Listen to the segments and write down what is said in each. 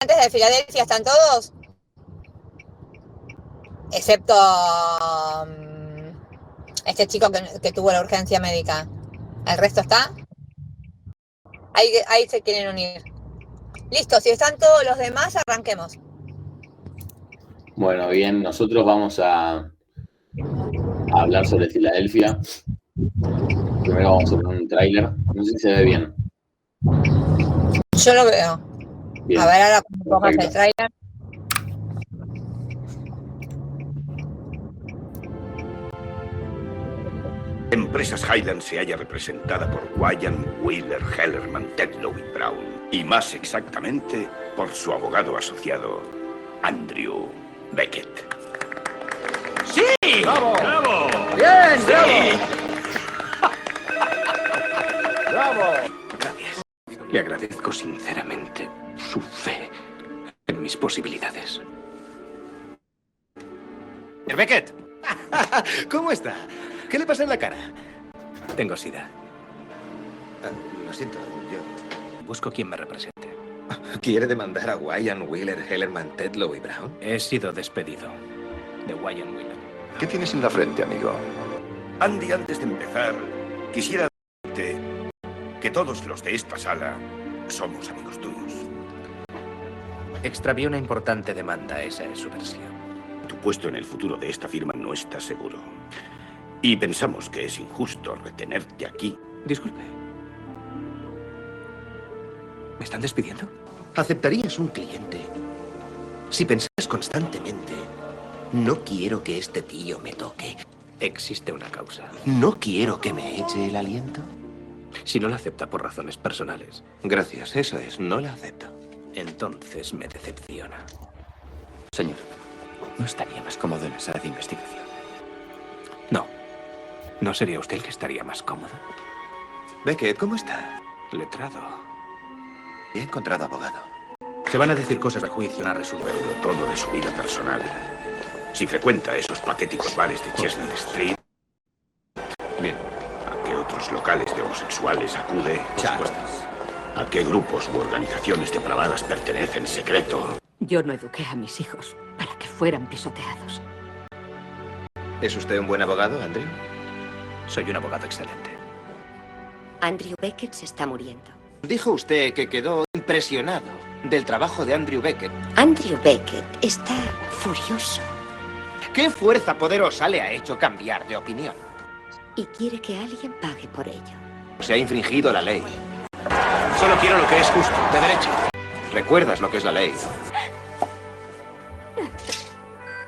Antes de Filadelfia están todos, excepto este chico que tuvo la urgencia médica. ¿El resto está? Ahí se quieren unir. Listo, si están todos los demás, arranquemos. Bueno, bien, nosotros vamos a hablar sobre Filadelfia. Primero vamos a poner un tráiler. No sé si se ve bien. Yo lo veo. Bien. A ver, ahora cuando pongas el tráiler. Empresas Highland se halla representada por Wyan, Wheeler, Hellerman, Tetlow y Brown. Y más exactamente, por su abogado asociado, Andrew Beckett. ¡Sí! ¡Bravo! ¡Bravo! ¡Bien! ¡Sí! ¡Bravo! Gracias. Le agradezco sinceramente su fe en mis posibilidades. Mr. Beckett. ¿Cómo está? ¿Qué le pasa en la cara? Tengo sida. Lo siento, yo... Busco quien me represente. ¿Quiere demandar a Wyan, Wheeler, Hellerman, Tetlow y Brown? He sido despedido de Wyan Wheeler. ¿Qué tienes en la frente, amigo? Andy, antes de empezar, quisiera decirte que todos los de esta sala somos amigos tuyos. Extravié una importante demanda, esa es su versión. Tu puesto en el futuro de esta firma no está seguro. Y pensamos que es injusto retenerte aquí. Disculpe. ¿Me están despidiendo? ¿Aceptarías un cliente si pensaras constantemente: no quiero que este tío me toque? Existe una causa. ¿No quiero que me eche el aliento? Si no la acepta por razones personales, Gracias, eso es, no la acepto. entonces me decepciona. Señor, ¿no estaría más cómodo en la sala de investigación? No. ¿No sería usted el que estaría más cómodo? Beckett, ¿cómo está? Letrado. He encontrado abogado. Se van a decir cosas de juicio a resolverlo. Todo de su vida personal. Si frecuenta esos patéticos bares de Chestnut Street. Bien. ¿A qué otros locales de homosexuales acude? Por supuesto. ¿A qué grupos u organizaciones depravadas pertenece en secreto? Yo no eduqué a mis hijos para que fueran pisoteados. ¿Es usted un buen abogado, Andrew? Soy un abogado excelente. Andrew Beckett se está muriendo. Dijo usted que quedó impresionado del trabajo de Andrew Beckett. Andrew Beckett está furioso ¿Qué fuerza poderosa le ha hecho cambiar de opinión? y quiere que alguien pague por ello. Se ha infringido la ley. Solo quiero lo que es justo, de derecho. ¿Recuerdas lo que es la ley?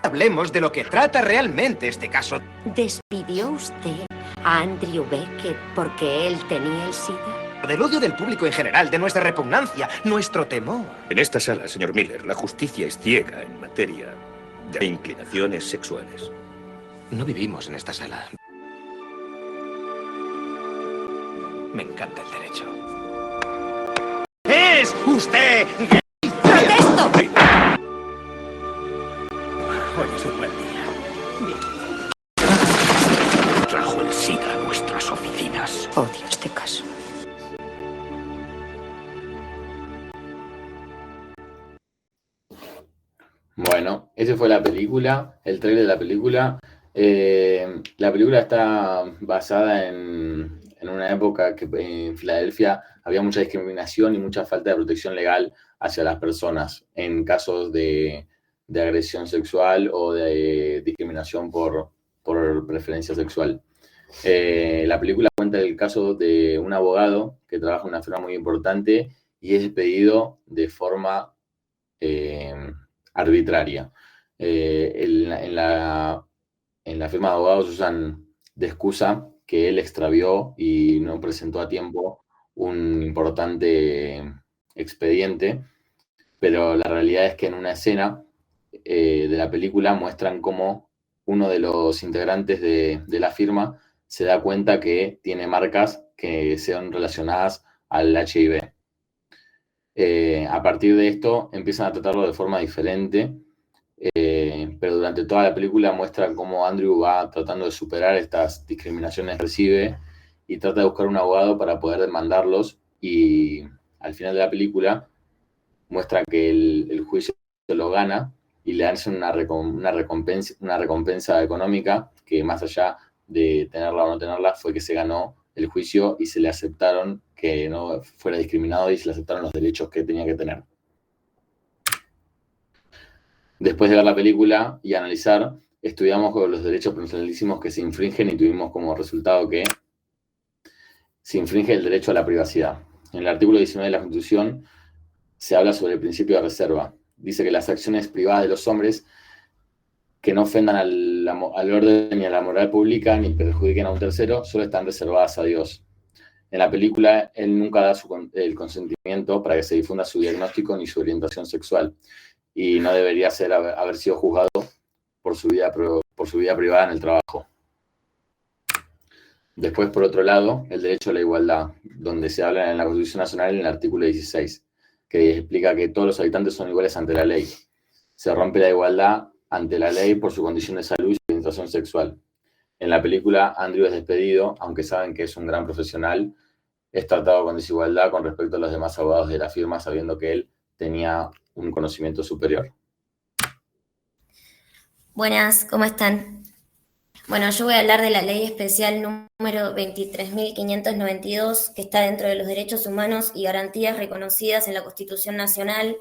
Hablemos de lo que trata realmente este caso. ¿Despidió usted a Andrew Beckett porque él tenía el SIDA? Del odio del público en general, de nuestra repugnancia, nuestro temor. En esta sala, señor Miller, la justicia es ciega en materia de inclinaciones sexuales. No vivimos en esta sala. Me encanta el derecho. ¡Es usted! ¡Protesto! Hoy es un buen día. Trajo el SIDA a nuestras oficinas. Odio este caso. Bueno, esa fue la película, el trailer de la película. La película está basada en una época que en Filadelfia había mucha discriminación y mucha falta de protección legal hacia las personas en casos de agresión sexual o de discriminación por preferencia sexual. La película cuenta el caso de un abogado que trabaja en una firma muy importante y es despedido de forma arbitraria. En la firma de abogados usan de excusa que él extravió y no presentó a tiempo un importante expediente, pero la realidad es que en una escena de la película muestran cómo uno de los integrantes de la firma se da cuenta que tiene marcas que sean relacionadas al HIV. A partir de esto empiezan a tratarlo de forma diferente, pero durante toda la película muestran cómo Andrew va tratando de superar estas discriminaciones que recibe y trata de buscar un abogado para poder demandarlos, y al final de la película muestra que el juicio lo gana y le dan una recompensa económica que, más allá de tenerla o no tenerla, fue que se ganó el juicio y se le aceptaron que no fuera discriminado y se le aceptaron los derechos que tenía que tener. Después de ver la película y analizar, estudiamos los derechos personalísimos que se infringen y tuvimos como resultado que se infringe el derecho a la privacidad. En el artículo 19 de la Constitución se habla sobre el principio de reserva. Dice que las acciones privadas de los hombres que no ofendan al orden ni a la moral pública ni perjudiquen a un tercero solo están reservadas a Dios. En la película, él nunca da el consentimiento para que se difunda su diagnóstico ni su orientación sexual, y no debería haber sido juzgado por su vida privada en el trabajo. Después, por otro lado, el derecho a la igualdad, donde se habla en la Constitución Nacional en el artículo 16, que explica que todos los habitantes son iguales ante la ley. Se rompe la igualdad ante la ley por su condición de salud y su orientación sexual. En la película, Andrew es despedido, aunque saben que es un gran profesional. Es tratado con desigualdad con respecto a los demás abogados de la firma, sabiendo que él tenía un conocimiento superior. Buenas, ¿cómo están? Bueno, yo voy a hablar de la ley especial número 23.592, que está dentro de los derechos humanos y garantías reconocidas en la Constitución Nacional.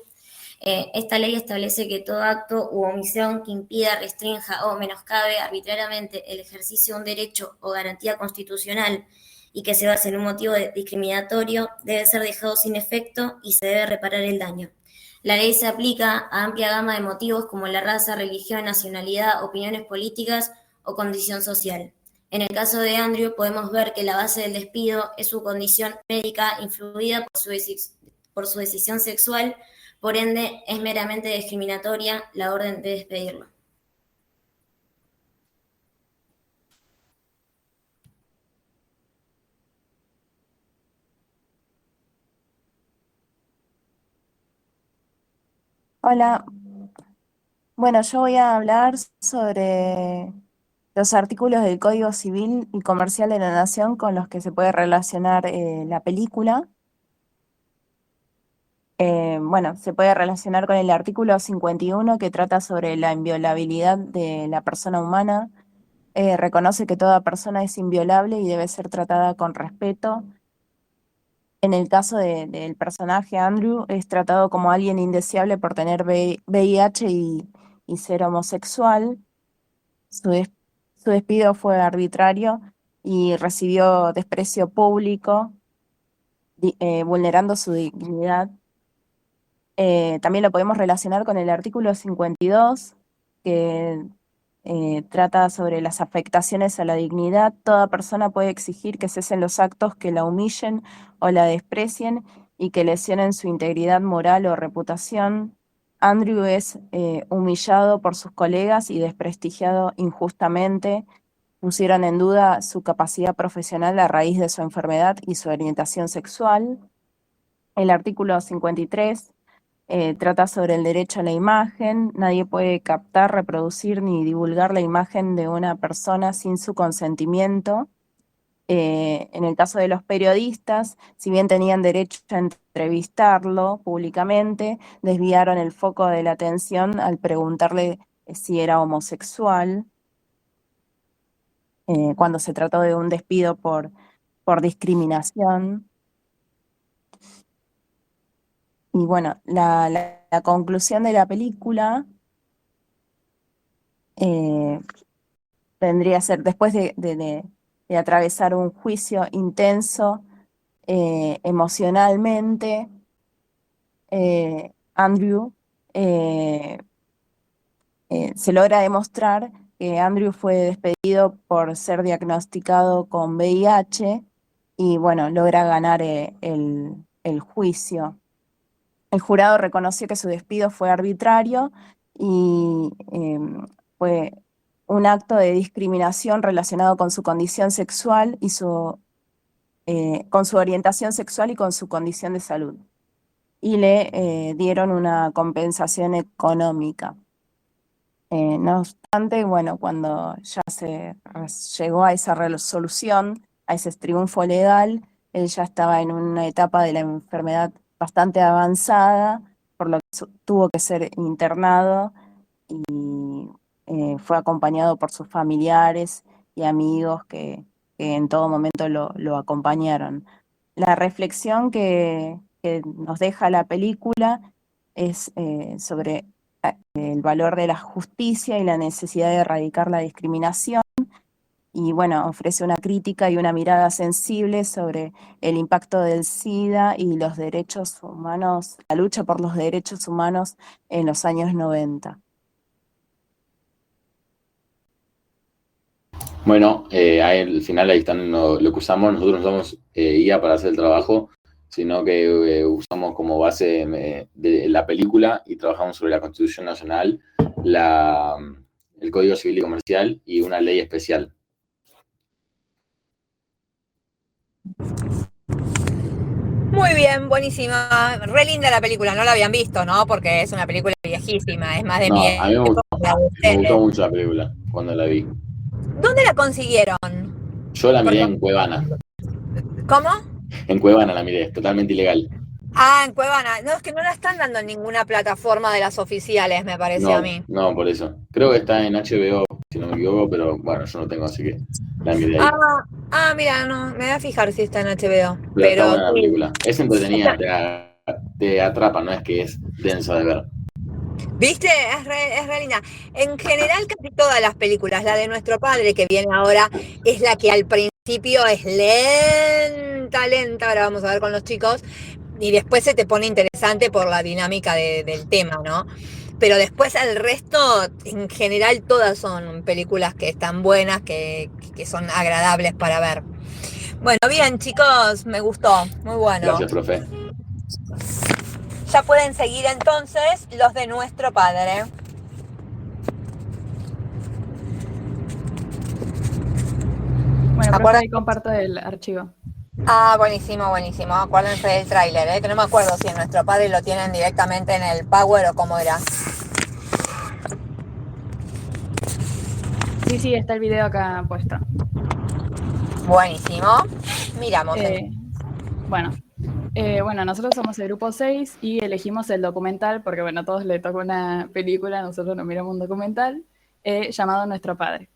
Esta ley establece que todo acto u omisión que impida, restrinja o menoscabe arbitrariamente el ejercicio de un derecho o garantía constitucional y que se base en un motivo discriminatorio debe ser dejado sin efecto y se debe reparar el daño. La ley se aplica a amplia gama de motivos como la raza, religión, nacionalidad, opiniones políticas o condición social. En el caso de Andrew podemos ver que la base del despido es su condición médica influida por su decisión sexual, por ende es meramente discriminatoria la orden de despedirlo. Hola, bueno, yo voy a hablar sobre los artículos del Código Civil y Comercial de la Nación con los que se puede relacionar la película. Bueno, se puede relacionar con el artículo 51 que trata sobre la inviolabilidad de la persona humana. Reconoce que toda persona es inviolable y debe ser tratada con respeto. En el caso del personaje Andrew, es tratado como alguien indeseable por tener VIH y ser homosexual. Su despido fue arbitrario y recibió desprecio público, vulnerando su dignidad. También lo podemos relacionar con el artículo 52, que trata sobre las afectaciones a la dignidad. Toda persona puede exigir que cesen los actos que la humillen o la desprecien y que lesionen su integridad moral o reputación. Andrew es humillado por sus colegas y desprestigiado injustamente. Pusieron en duda su capacidad profesional a raíz de su enfermedad y su orientación sexual. El artículo 53 trata sobre el derecho a la imagen. Nadie puede captar, reproducir ni divulgar la imagen de una persona sin su consentimiento. En el caso de los periodistas, si bien tenían derecho a entrevistarlo públicamente, desviaron el foco de la atención al preguntarle si era homosexual, cuando se trató de un despido por discriminación. Y bueno, la conclusión de la película vendría a ser, después de atravesar un juicio intenso emocionalmente, Andrew se logra demostrar que Andrew fue despedido por ser diagnosticado con VIH y bueno, logra ganar el juicio. El jurado reconoció que su despido fue arbitrario y fue un acto de discriminación relacionado con su condición sexual y con su orientación sexual y con su condición de salud. Y le dieron una compensación económica. No obstante, bueno, cuando ya se llegó a esa resolución, a ese triunfo legal, él ya estaba en una etapa de la enfermedad bastante avanzada por lo que tuvo que ser internado y fue acompañado por sus familiares y amigos que en todo momento lo acompañaron. La reflexión que nos deja la película es sobre el valor de la justicia y la necesidad de erradicar la discriminación. Y bueno, ofrece una crítica y una mirada sensible sobre el impacto del SIDA y los derechos humanos, la lucha por los derechos humanos en los años 90. Bueno, ahí al final ahí están lo que usamos. Nosotros no usamos IA para hacer el trabajo, sino que usamos como base de la película y trabajamos sobre la Constitución Nacional, el Código Civil y Comercial y una ley especial. Muy bien, buenísima. Re linda la película, no la habían visto, ¿no? Porque es una película viejísima, es más de No, miedo. a mí me gustó mucho la película cuando la vi. ¿Dónde la consiguieron? Yo la miré en Cuevana. ¿Cómo? En Cuevana la miré, totalmente ilegal. Ah, en Cuevana. No, es que no la están dando en ninguna plataforma de las oficiales, me parece a mí. No, por eso. Creo que está en HBO, si no me equivoco, pero bueno, yo no tengo, así que la miré ahí. Mira, no, me voy a fijar si está en HBO. Pero está buena la película. Es entretenida, te atrapa, no es que es densa de ver. ¿Viste? Es re linda. En general, casi todas las películas, la de Nuestro Padre, que viene ahora, es la que al principio es lenta, ahora vamos a ver con los chicos, y después se te pone interesante por la dinámica del tema, ¿no? Pero después el resto, en general, todas son películas que están buenas, que son agradables para ver. Bueno, bien, chicos, me gustó, muy bueno. Gracias, profe. Ya pueden seguir entonces los de Nuestro Padre. Bueno, profe, ahí comparto el archivo. Ah, buenísimo. Acuérdense del tráiler, que no me acuerdo si en Nuestro Padre lo tienen directamente en el Power o cómo era. Sí, está el video acá puesto. Buenísimo. Miramos. Bueno, nosotros somos el grupo 6 y elegimos el documental porque, bueno, a todos les toca una película, nosotros nos miramos un documental llamado Nuestro Padre.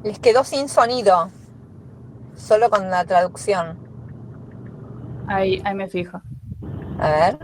Les quedó sin sonido, solo con la traducción. Ahí me fijo. A ver.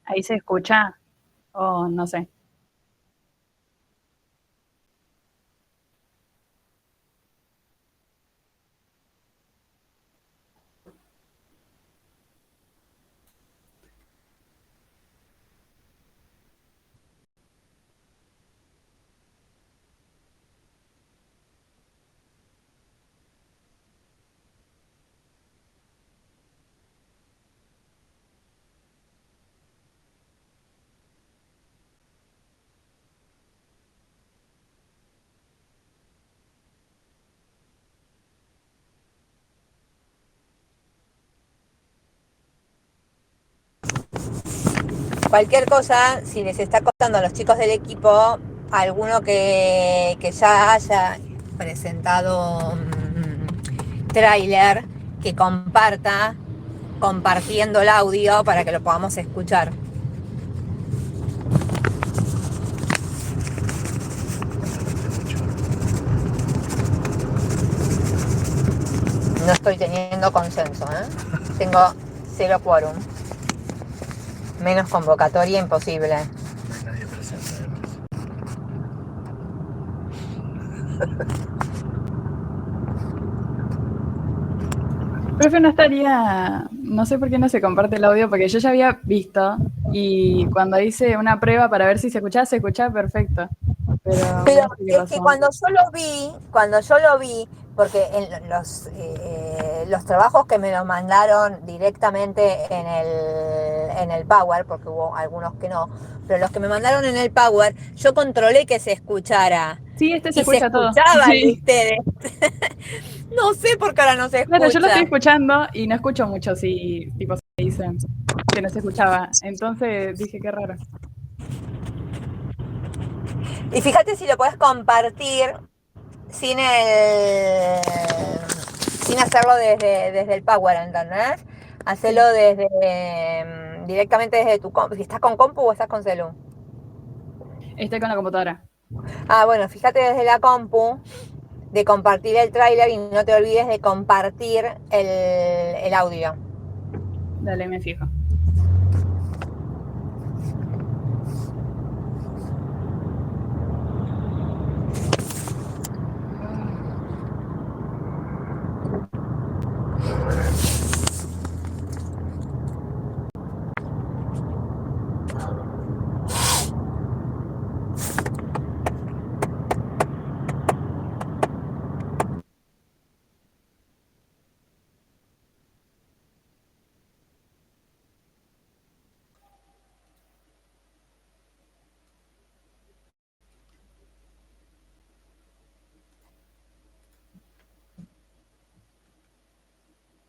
Ahí se escucha, o no sé. Cualquier cosa, si les está costando a los chicos del equipo, alguno que ya haya presentado tráiler, que comparta, compartiendo el audio para que lo podamos escuchar. No estoy teniendo consenso, Tengo 0 quórum. Menos convocatoria imposible. No hay nadie presente. Profe, no estaría, no sé por qué no se comparte el audio, porque yo ya había visto y cuando hice una prueba para ver si se escuchaba perfecto. Pero no sé qué es pasó. que cuando yo lo vi, porque en los trabajos que me lo mandaron directamente en el Power, porque hubo algunos que no, pero los que me mandaron en el Power, yo controlé que se escuchara. Sí, se Y se escucha todo. escuchaba el de Sí. ustedes. No sé por qué ahora no se escucha. Claro, yo lo estoy escuchando y no escucho mucho si tipo se dicen que no se escuchaba. Entonces dije, qué raro. Y fíjate si lo puedes compartir sin hacerlo desde el Power, ¿entendés? Hacelo directamente desde tu compu. Si estás con compu o estás con celu. Estoy con la computadora. Ah, bueno, fíjate desde la compu de compartir el tráiler y no te olvides de compartir el audio. Dale, me fijo.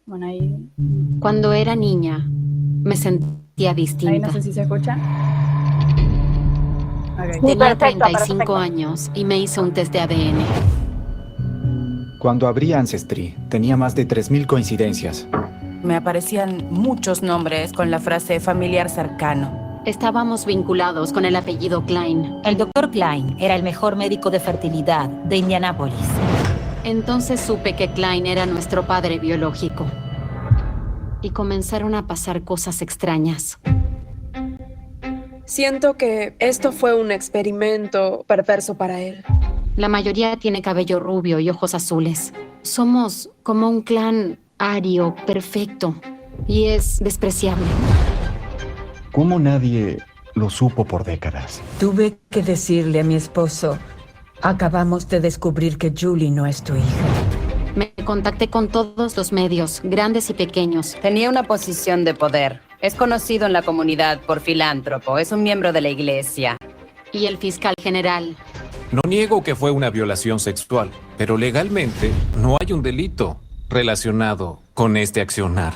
Bueno, ahí Cuando era niña, me sentía distinta. ahí no sé si se escucha. Okay. Tenía 35 años y me hice un test de ADN. Cuando abrí Ancestry, tenía más de 3.000 coincidencias. Me aparecían muchos nombres con la frase familiar cercano. Estábamos vinculados con el apellido Klein. El doctor Klein era el mejor médico de fertilidad de Indianápolis. Entonces supe que Klein era nuestro padre biológico. Y comenzaron a pasar cosas extrañas. Siento que esto fue un experimento perverso para él. La mayoría tiene cabello rubio y ojos azules. Somos como un clan ario, perfecto. Y es despreciable. ¿Cómo nadie lo supo por décadas? Tuve que decirle a mi esposo, acabamos de descubrir que Julie no es tu hija. Me contacté con todos los medios, grandes y pequeños. Tenía una posición de poder. Es conocido en la comunidad por filántropo. Es un miembro de la iglesia. Y el fiscal general. No niego que fue una violación sexual, pero legalmente no hay un delito relacionado con este accionar.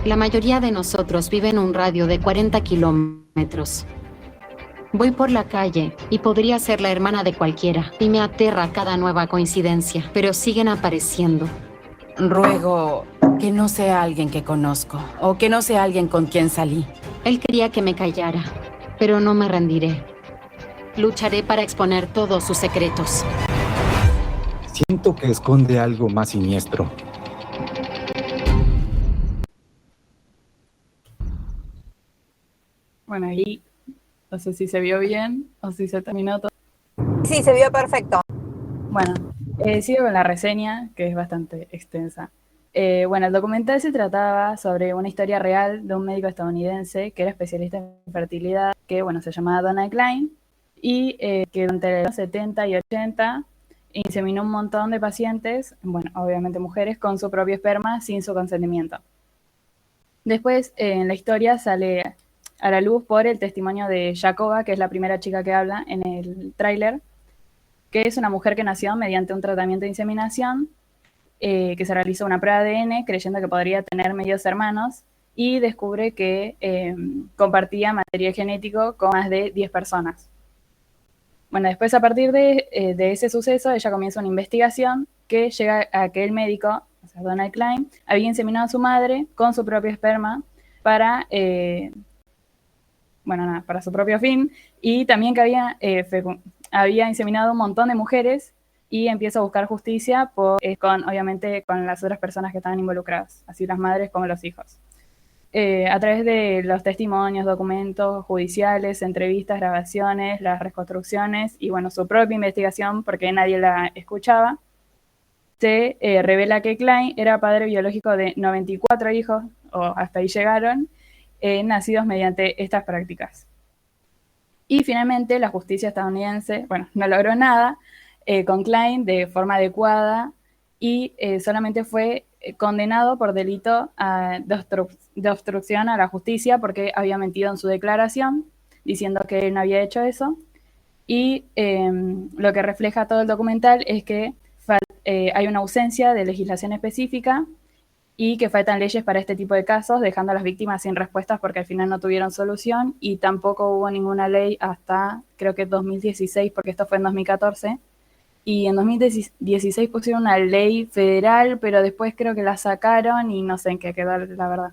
La mayoría de nosotros vive en un radio de 40 kilómetros. Voy por la calle y podría ser la hermana de cualquiera. Y me aterra cada nueva coincidencia, pero siguen apareciendo. Ruego que no sea alguien que conozco o que no sea alguien con quien salí. Él quería que me callara, pero no me rendiré. Lucharé para exponer todos sus secretos. Siento que esconde algo más siniestro. Bueno, ahí no sé si se vio bien o si se terminó todo. Sí, se vio perfecto. Bueno, sigo con la reseña, que es bastante extensa. Bueno, el documental se trataba sobre una historia real de un médico estadounidense que era especialista en fertilidad, que bueno, se llamaba Donald Klein, y que durante los 70 y 80 inseminó un montón de pacientes, bueno, obviamente mujeres, con su propio esperma sin su consentimiento. Después, en la historia sale a la luz por el testimonio de Jacoba, que es la primera chica que habla en el tráiler, que es una mujer que nació mediante un tratamiento de inseminación, que se realizó una prueba de ADN creyendo que podría tener medios hermanos, y descubre que compartía material genético con más de 10 personas. Bueno, después a partir de ese suceso, ella comienza una investigación que llega a que el médico, o sea, Donald Klein, había inseminado a su madre con su propio esperma para, para su propio fin, y también que había inseminado un montón de mujeres, y empieza a buscar justicia obviamente con las otras personas que estaban involucradas, así las madres como los hijos. a través de los testimonios, documentos judiciales, entrevistas, grabaciones, las reconstrucciones y bueno, su propia investigación, porque nadie la escuchaba, se revela que Klein era padre biológico de 94 hijos, o hasta ahí llegaron, nacidos mediante estas prácticas. Y finalmente la justicia estadounidense, bueno, no logró nada con Klein de forma adecuada y solamente fue condenado por delito de obstrucción a la justicia porque había mentido en su declaración diciendo que él no había hecho eso. Y lo que refleja todo el documental es que hay una ausencia de legislación específica y que faltan leyes para este tipo de casos, dejando a las víctimas sin respuestas porque al final no tuvieron solución y tampoco hubo ninguna ley hasta creo que 2016, porque esto fue en 2014. Y en 2016 pusieron una ley federal, pero después creo que la sacaron y no sé en qué quedó, la verdad.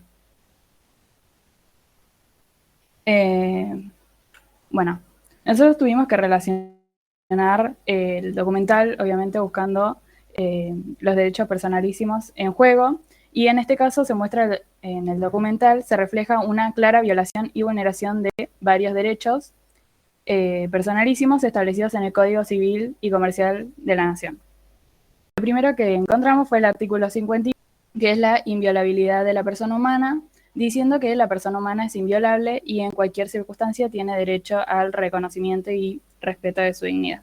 Bueno, nosotros tuvimos que relacionar el documental, obviamente buscando los derechos personalísimos en juego, y en este caso se muestra en el documental, se refleja una clara violación y vulneración de varios derechos personalísimos establecidos en el Código Civil y Comercial de la Nación. Lo primero que encontramos fue el artículo 51, que es la inviolabilidad de la persona humana, diciendo que la persona humana es inviolable y en cualquier circunstancia tiene derecho al reconocimiento y respeto de su dignidad.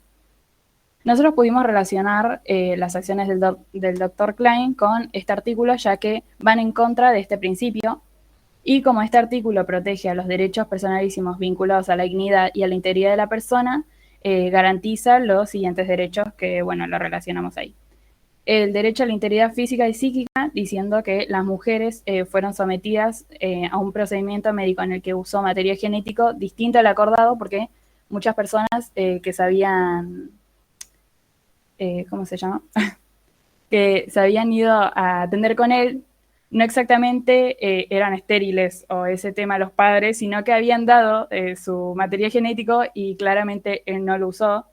Nosotros pudimos relacionar las acciones del Dr. Klein con este artículo, ya que van en contra de este principio, y como este artículo protege a los derechos personalísimos vinculados a la dignidad y a la integridad de la persona, garantiza los siguientes derechos que, bueno, lo relacionamos ahí. El derecho a la integridad física y psíquica, diciendo que las mujeres fueron sometidas a un procedimiento médico en el que usó material genético distinto al acordado, porque muchas personas que sabían, ¿cómo se llama? que se habían ido a atender con él, no exactamente eran estériles o ese tema a los padres, sino que habían dado su material genético y claramente él no lo usó.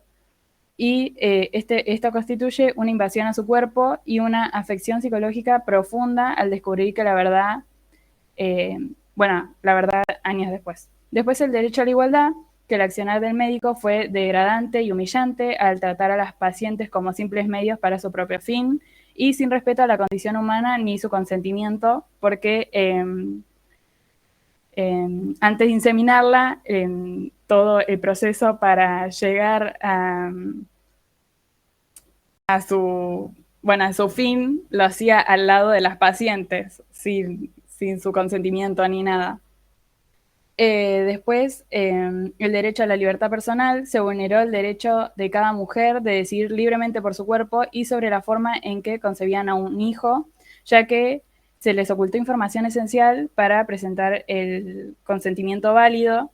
Y esto constituye una invasión a su cuerpo y una afección psicológica profunda al descubrir que la verdad, la verdad años después. Después el derecho a la igualdad, que el accionar del médico fue degradante y humillante al tratar a las pacientes como simples medios para su propio fin y sin respeto a la condición humana ni su consentimiento, porque antes de inseminarla, todo el proceso para llegar a su fin lo hacía al lado de las pacientes, sin su consentimiento ni nada. Después, el derecho a la libertad personal, se vulneró el derecho de cada mujer de decidir libremente por su cuerpo y sobre la forma en que concebían a un hijo, ya que se les ocultó información esencial para presentar el consentimiento válido.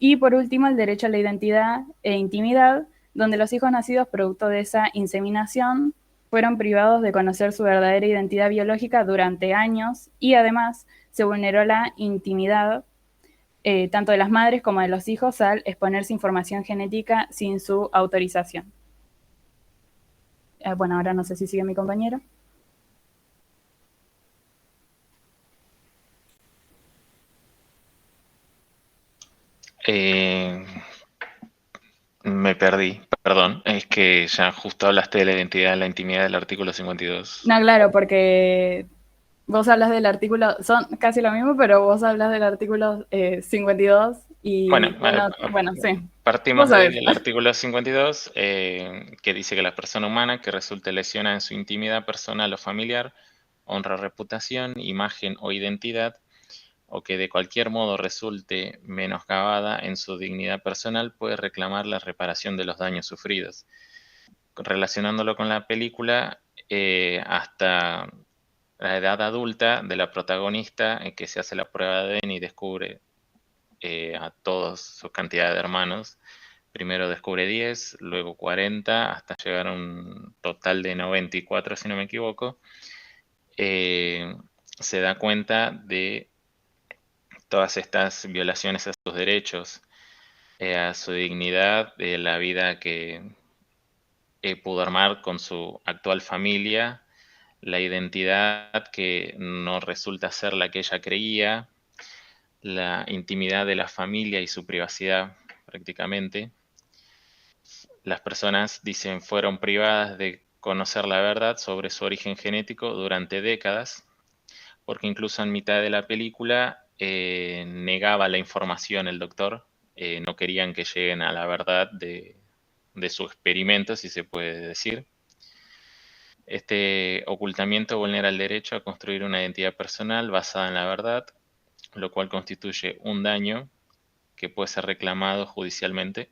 Y por último, el derecho a la identidad e intimidad, donde los hijos nacidos producto de esa inseminación fueron privados de conocer su verdadera identidad biológica durante años y además se vulneró la intimidad tanto de las madres como de los hijos al exponerse información genética sin su autorización. Bueno, ahora no sé si sigue mi compañero. Me perdí, perdón. Es que ya justo hablaste de la identidad, la intimidad del artículo 52. No, claro, porque vos hablas del artículo, son casi lo mismo, pero vos hablas del artículo 52 y... Bueno, sí. Partimos del artículo 52, que dice que la persona humana que resulte lesionada en su intimidad personal o familiar, honra, reputación, imagen o identidad, o que de cualquier modo resulte menoscabada en su dignidad personal, puede reclamar la reparación de los daños sufridos. Relacionándolo con la película, hasta la edad adulta de la protagonista, en que se hace la prueba de ADN y descubre a todos su cantidad de hermanos. Primero descubre 10, luego 40, hasta llegar a un total de 94, si no me equivoco. Se da cuenta de todas estas violaciones a sus derechos, a su dignidad, de la vida que pudo armar con su actual familia, la identidad que no resulta ser la que ella creía, la intimidad de la familia y su privacidad prácticamente. Las personas, dicen, fueron privadas de conocer la verdad sobre su origen genético durante décadas, porque incluso en mitad de la película negaba la información el doctor, no querían que lleguen a la verdad de su experimento, si se puede decir. Este ocultamiento vulnera el derecho a construir una identidad personal basada en la verdad, lo cual constituye un daño que puede ser reclamado judicialmente.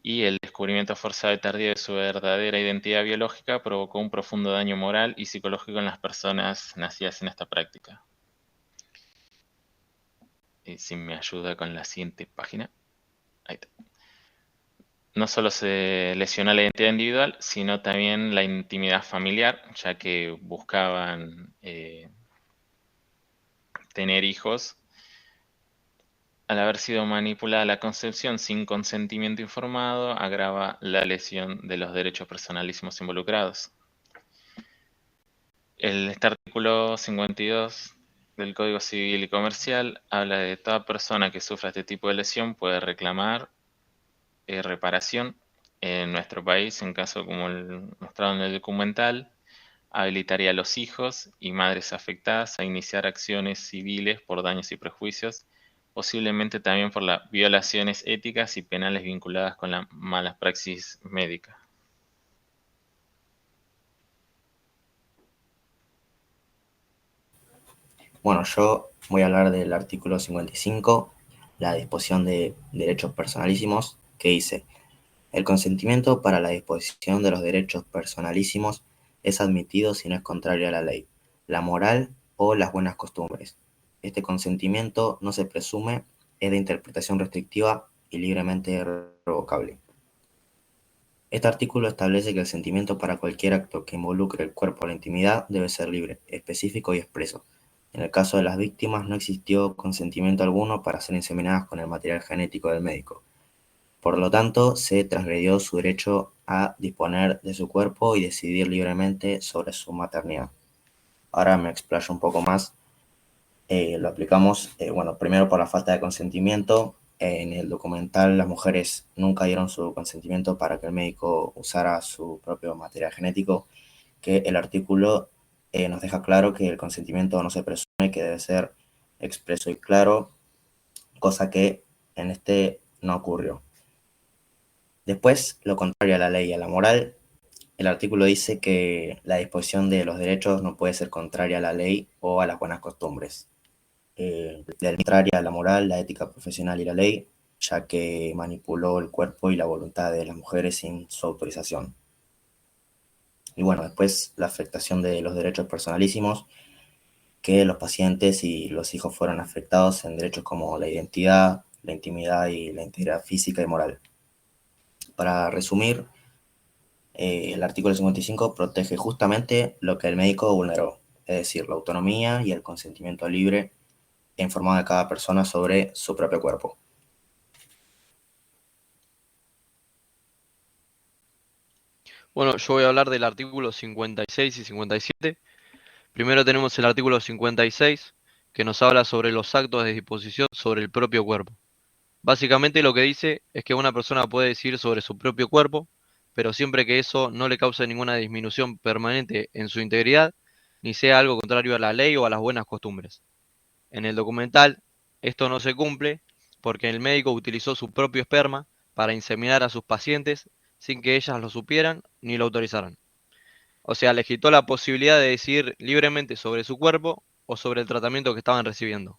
Y el descubrimiento forzado y tardío de su verdadera identidad biológica provocó un profundo daño moral y psicológico en las personas nacidas en esta práctica. Si me ayuda con la siguiente página. Ahí está. No solo se lesiona la identidad individual, sino también la intimidad familiar, ya que buscaban tener hijos. Al haber sido manipulada la concepción sin consentimiento informado, agrava la lesión de los derechos personalísimos involucrados. Este artículo 52 del Código Civil y Comercial habla de toda persona que sufra este tipo de lesión puede reclamar reparación. En nuestro país, en caso como el mostrado en el documental, habilitaría a los hijos y madres afectadas a iniciar acciones civiles por daños y prejuicios, posiblemente también por las violaciones éticas y penales vinculadas con la mala praxis médica. Bueno, yo voy a hablar del artículo 55, la disposición de derechos personalísimos, que dice: el consentimiento para la disposición de los derechos personalísimos es admitido si no es contrario a la ley, la moral o las buenas costumbres. Este consentimiento no se presume, es de interpretación restrictiva y libremente revocable. Este artículo establece que el consentimiento para cualquier acto que involucre el cuerpo o la intimidad debe ser libre, específico y expreso. En el caso de las víctimas no existió consentimiento alguno para ser inseminadas con el material genético del médico. Por lo tanto, se transgredió su derecho a disponer de su cuerpo y decidir libremente sobre su maternidad. Ahora me explayo un poco más. Lo aplicamos, primero por la falta de consentimiento. En el documental las mujeres nunca dieron su consentimiento para que el médico usara su propio material genético, que el artículo nos deja claro que el consentimiento no se presume, que debe ser expreso y claro, cosa que en este no ocurrió. Después, lo contrario a la ley y a la moral, el artículo dice que la disposición de los derechos no puede ser contraria a la ley o a las buenas costumbres. Contraria a la moral, la ética profesional y la ley, ya que manipuló el cuerpo y la voluntad de las mujeres sin su autorización. Y bueno, después la afectación de los derechos personalísimos, que los pacientes y los hijos fueron afectados en derechos como la identidad, la intimidad y la integridad física y moral. Para resumir, el artículo 55 protege justamente lo que el médico vulneró, es decir, la autonomía y el consentimiento libre e informado de cada persona sobre su propio cuerpo. Bueno, yo voy a hablar del artículo 56 y 57. Primero tenemos el artículo 56, que nos habla sobre los actos de disposición sobre el propio cuerpo. Básicamente lo que dice es que una persona puede decidir sobre su propio cuerpo, pero siempre que eso no le cause ninguna disminución permanente en su integridad, ni sea algo contrario a la ley o a las buenas costumbres. En el documental, esto no se cumple porque el médico utilizó su propio esperma para inseminar a sus pacientes sin que ellas lo supieran ni lo autorizaran. O sea, les quitó la posibilidad de decidir libremente sobre su cuerpo o sobre el tratamiento que estaban recibiendo.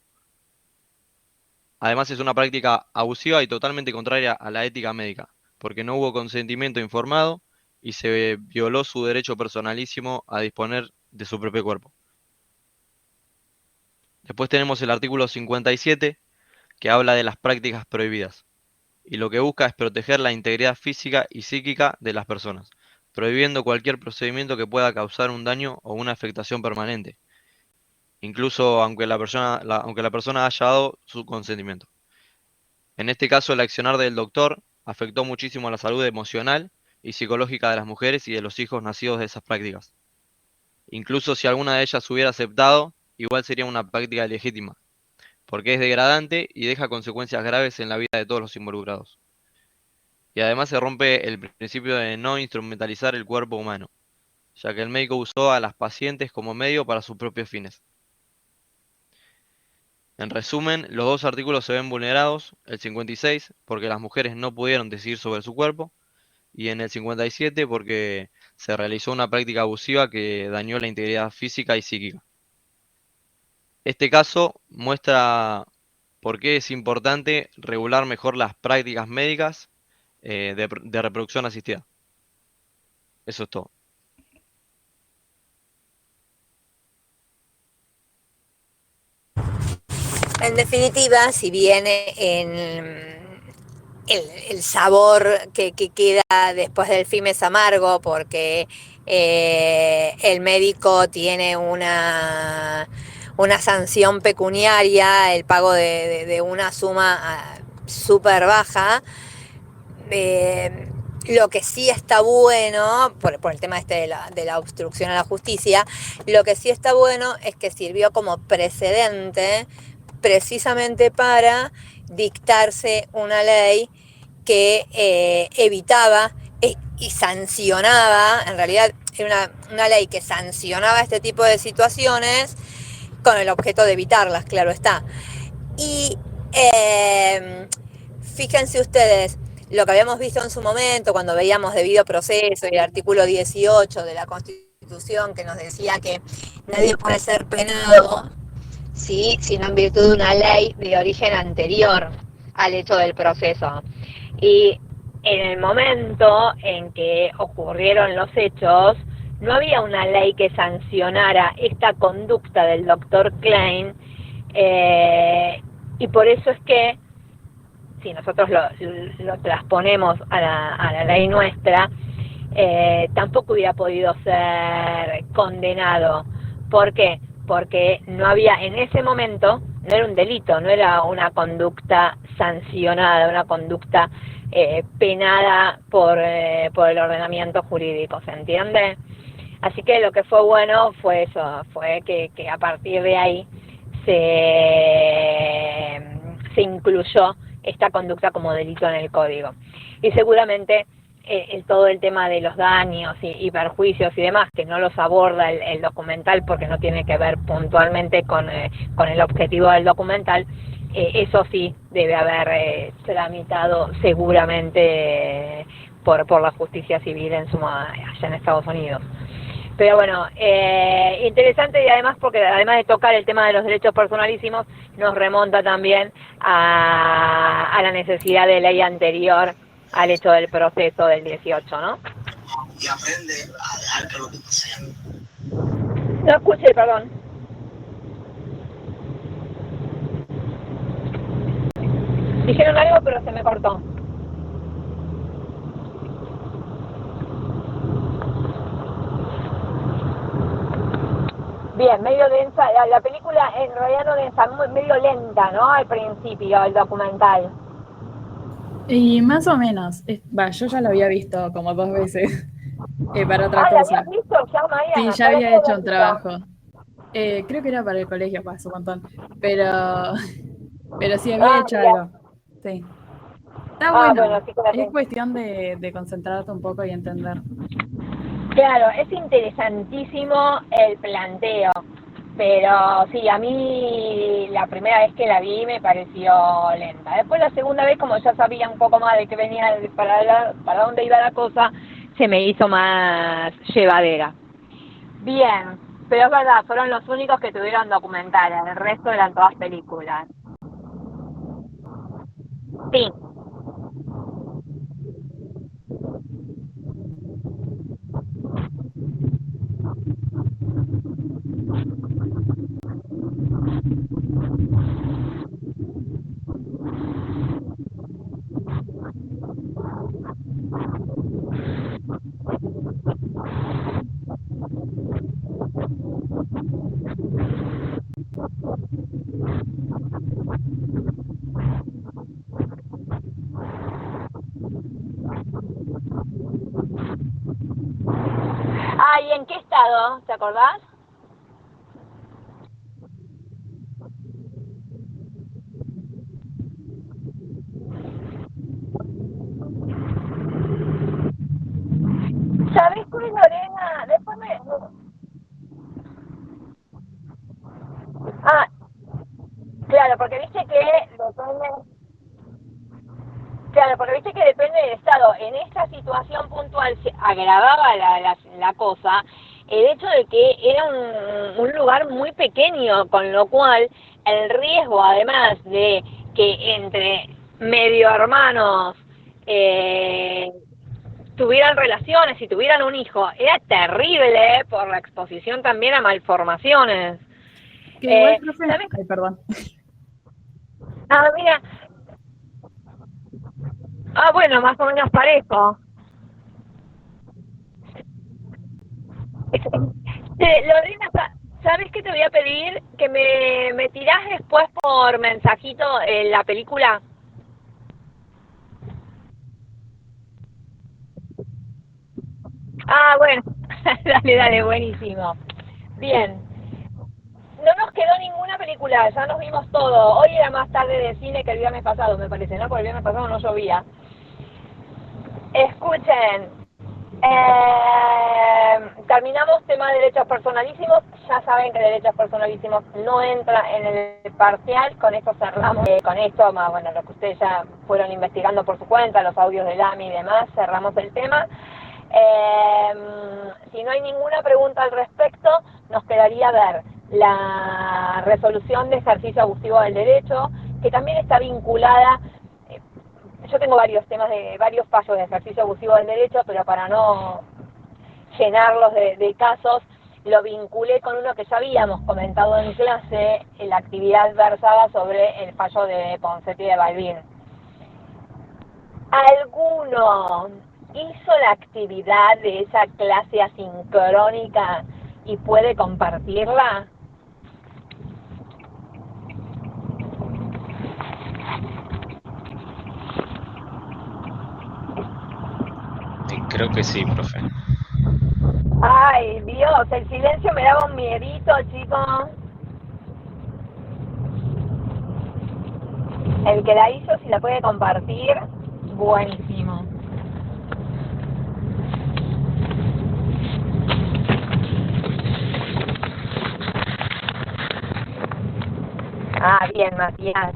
Además, es una práctica abusiva y totalmente contraria a la ética médica, porque no hubo consentimiento informado y se violó su derecho personalísimo a disponer de su propio cuerpo. Después tenemos el artículo 57, que habla de las prácticas prohibidas, y lo que busca es proteger la integridad física y psíquica de las personas, prohibiendo cualquier procedimiento que pueda causar un daño o una afectación permanente, incluso aunque la persona haya dado su consentimiento. En este caso, el accionar del doctor afectó muchísimo a la salud emocional y psicológica de las mujeres y de los hijos nacidos de esas prácticas. Incluso si alguna de ellas hubiera aceptado, igual sería una práctica legítima, porque es degradante y deja consecuencias graves en la vida de todos los involucrados. Y además se rompe el principio de no instrumentalizar el cuerpo humano, ya que el médico usó a las pacientes como medio para sus propios fines. En resumen, los dos artículos se ven vulnerados, el 56 porque las mujeres no pudieron decidir sobre su cuerpo, y en el 57 porque se realizó una práctica abusiva que dañó la integridad física y psíquica. Este caso muestra por qué es importante regular mejor las prácticas médicas de reproducción asistida. Eso es todo. En definitiva, si bien el sabor que queda después del film es amargo, porque el médico tiene una sanción pecuniaria, el pago de una suma súper baja. Lo que sí está bueno, por el tema de la obstrucción a la justicia, lo que sí está bueno es que sirvió como precedente precisamente para dictarse una ley que evitaba y sancionaba, en realidad era una ley que sancionaba este tipo de situaciones con el objeto de evitarlas, claro está. Y fíjense ustedes, lo que habíamos visto en su momento cuando veíamos debido proceso y el artículo 18 de la Constitución que nos decía que nadie puede ser penado, ¿sí?, sino en virtud de una ley de origen anterior al hecho del proceso. Y en el momento en que ocurrieron los hechos, no había una ley que sancionara esta conducta del doctor Klein, y por eso es que, si nosotros lo transponemos a la ley nuestra, tampoco hubiera podido ser condenado. ¿Por qué? Porque no había, en ese momento, no era un delito, no era una conducta sancionada, una conducta penada por el ordenamiento jurídico, ¿se entiende? Así que lo que fue bueno fue eso, fue que a partir de ahí se incluyó esta conducta como delito en el código. Y seguramente todo el tema de los daños y perjuicios y demás, que no los aborda el documental porque no tiene que ver puntualmente con el objetivo del documental, eso sí debe haber tramitado seguramente por la justicia civil allá en Estados Unidos. Pero bueno, interesante, y además porque además de tocar el tema de los derechos personalísimos, nos remonta también a la necesidad de ley anterior al hecho del proceso del 18, ¿no? Y aprende a dejar que lo que sea. No escuché, perdón. Dijeron algo, pero se me cortó. Bien, medio densa, la película en realidad no densa, medio lenta, ¿no? Al principio, el documental. Y más o menos, yo ya lo había visto como 2 veces para otra cosa. ¿La habías visto ya, María? Sí, ya había hecho un trabajo. Creo que era para el colegio, pasó un montón. Pero sí había hecho algo. Sí. Está bueno, sí, es cuestión de concentrarte un poco y entender. Claro, es interesantísimo el planteo, pero sí, a mí la primera vez que la vi me pareció lenta. Después la segunda vez, como ya sabía un poco más de qué venía, para dónde iba la cosa, se me hizo más llevadera. Bien, pero es verdad, fueron los únicos que tuvieron documentales, el resto eran todas películas. Sí. Ah, ¿y en qué estado? ¿Te acordás? Lorena, después me... Ah, claro, porque viste que depende... Claro, porque viste que depende del estado. En esta situación puntual se agravaba la cosa el hecho de que era un lugar muy pequeño, con lo cual el riesgo, además de que entre medio hermanos tuvieran relaciones y tuvieran un hijo, era terrible por la exposición también a malformaciones. Que igual, profe... ¿Sabes? Ay, perdón. Ah, mira. Ah, bueno, más o menos parejo. Lorena, ¿sabes qué te voy a pedir? Que me tirás después por mensajito la película. Ah, bueno. Dale, buenísimo. Bien. No nos quedó ninguna película, ya nos vimos todo. Hoy era más tarde de cine que el viernes pasado, me parece, ¿no? Porque el viernes pasado no llovía. Escuchen, terminamos tema de derechos personalísimos. Ya saben que derechos personalísimos no entra en el parcial. Con esto cerramos, con esto, más bueno, lo que ustedes ya fueron investigando por su cuenta, los audios del AMI y demás, cerramos el tema. Si no hay ninguna pregunta al respecto, nos quedaría ver la resolución de ejercicio abusivo del derecho, que también está vinculada. Yo tengo varios temas de varios fallos de ejercicio abusivo del derecho, pero para no llenarlos de casos, lo vinculé con uno que ya habíamos comentado en clase, en la actividad versada sobre el fallo de Ponseti de Balbín. ¿Alguno hizo la actividad de esa clase asincrónica y puede compartirla? Creo que sí, profe. Ay, Dios, el silencio me daba un miedito, chicos. El que la hizo, si la puede compartir, buenísimo. Ah, bien, Matías.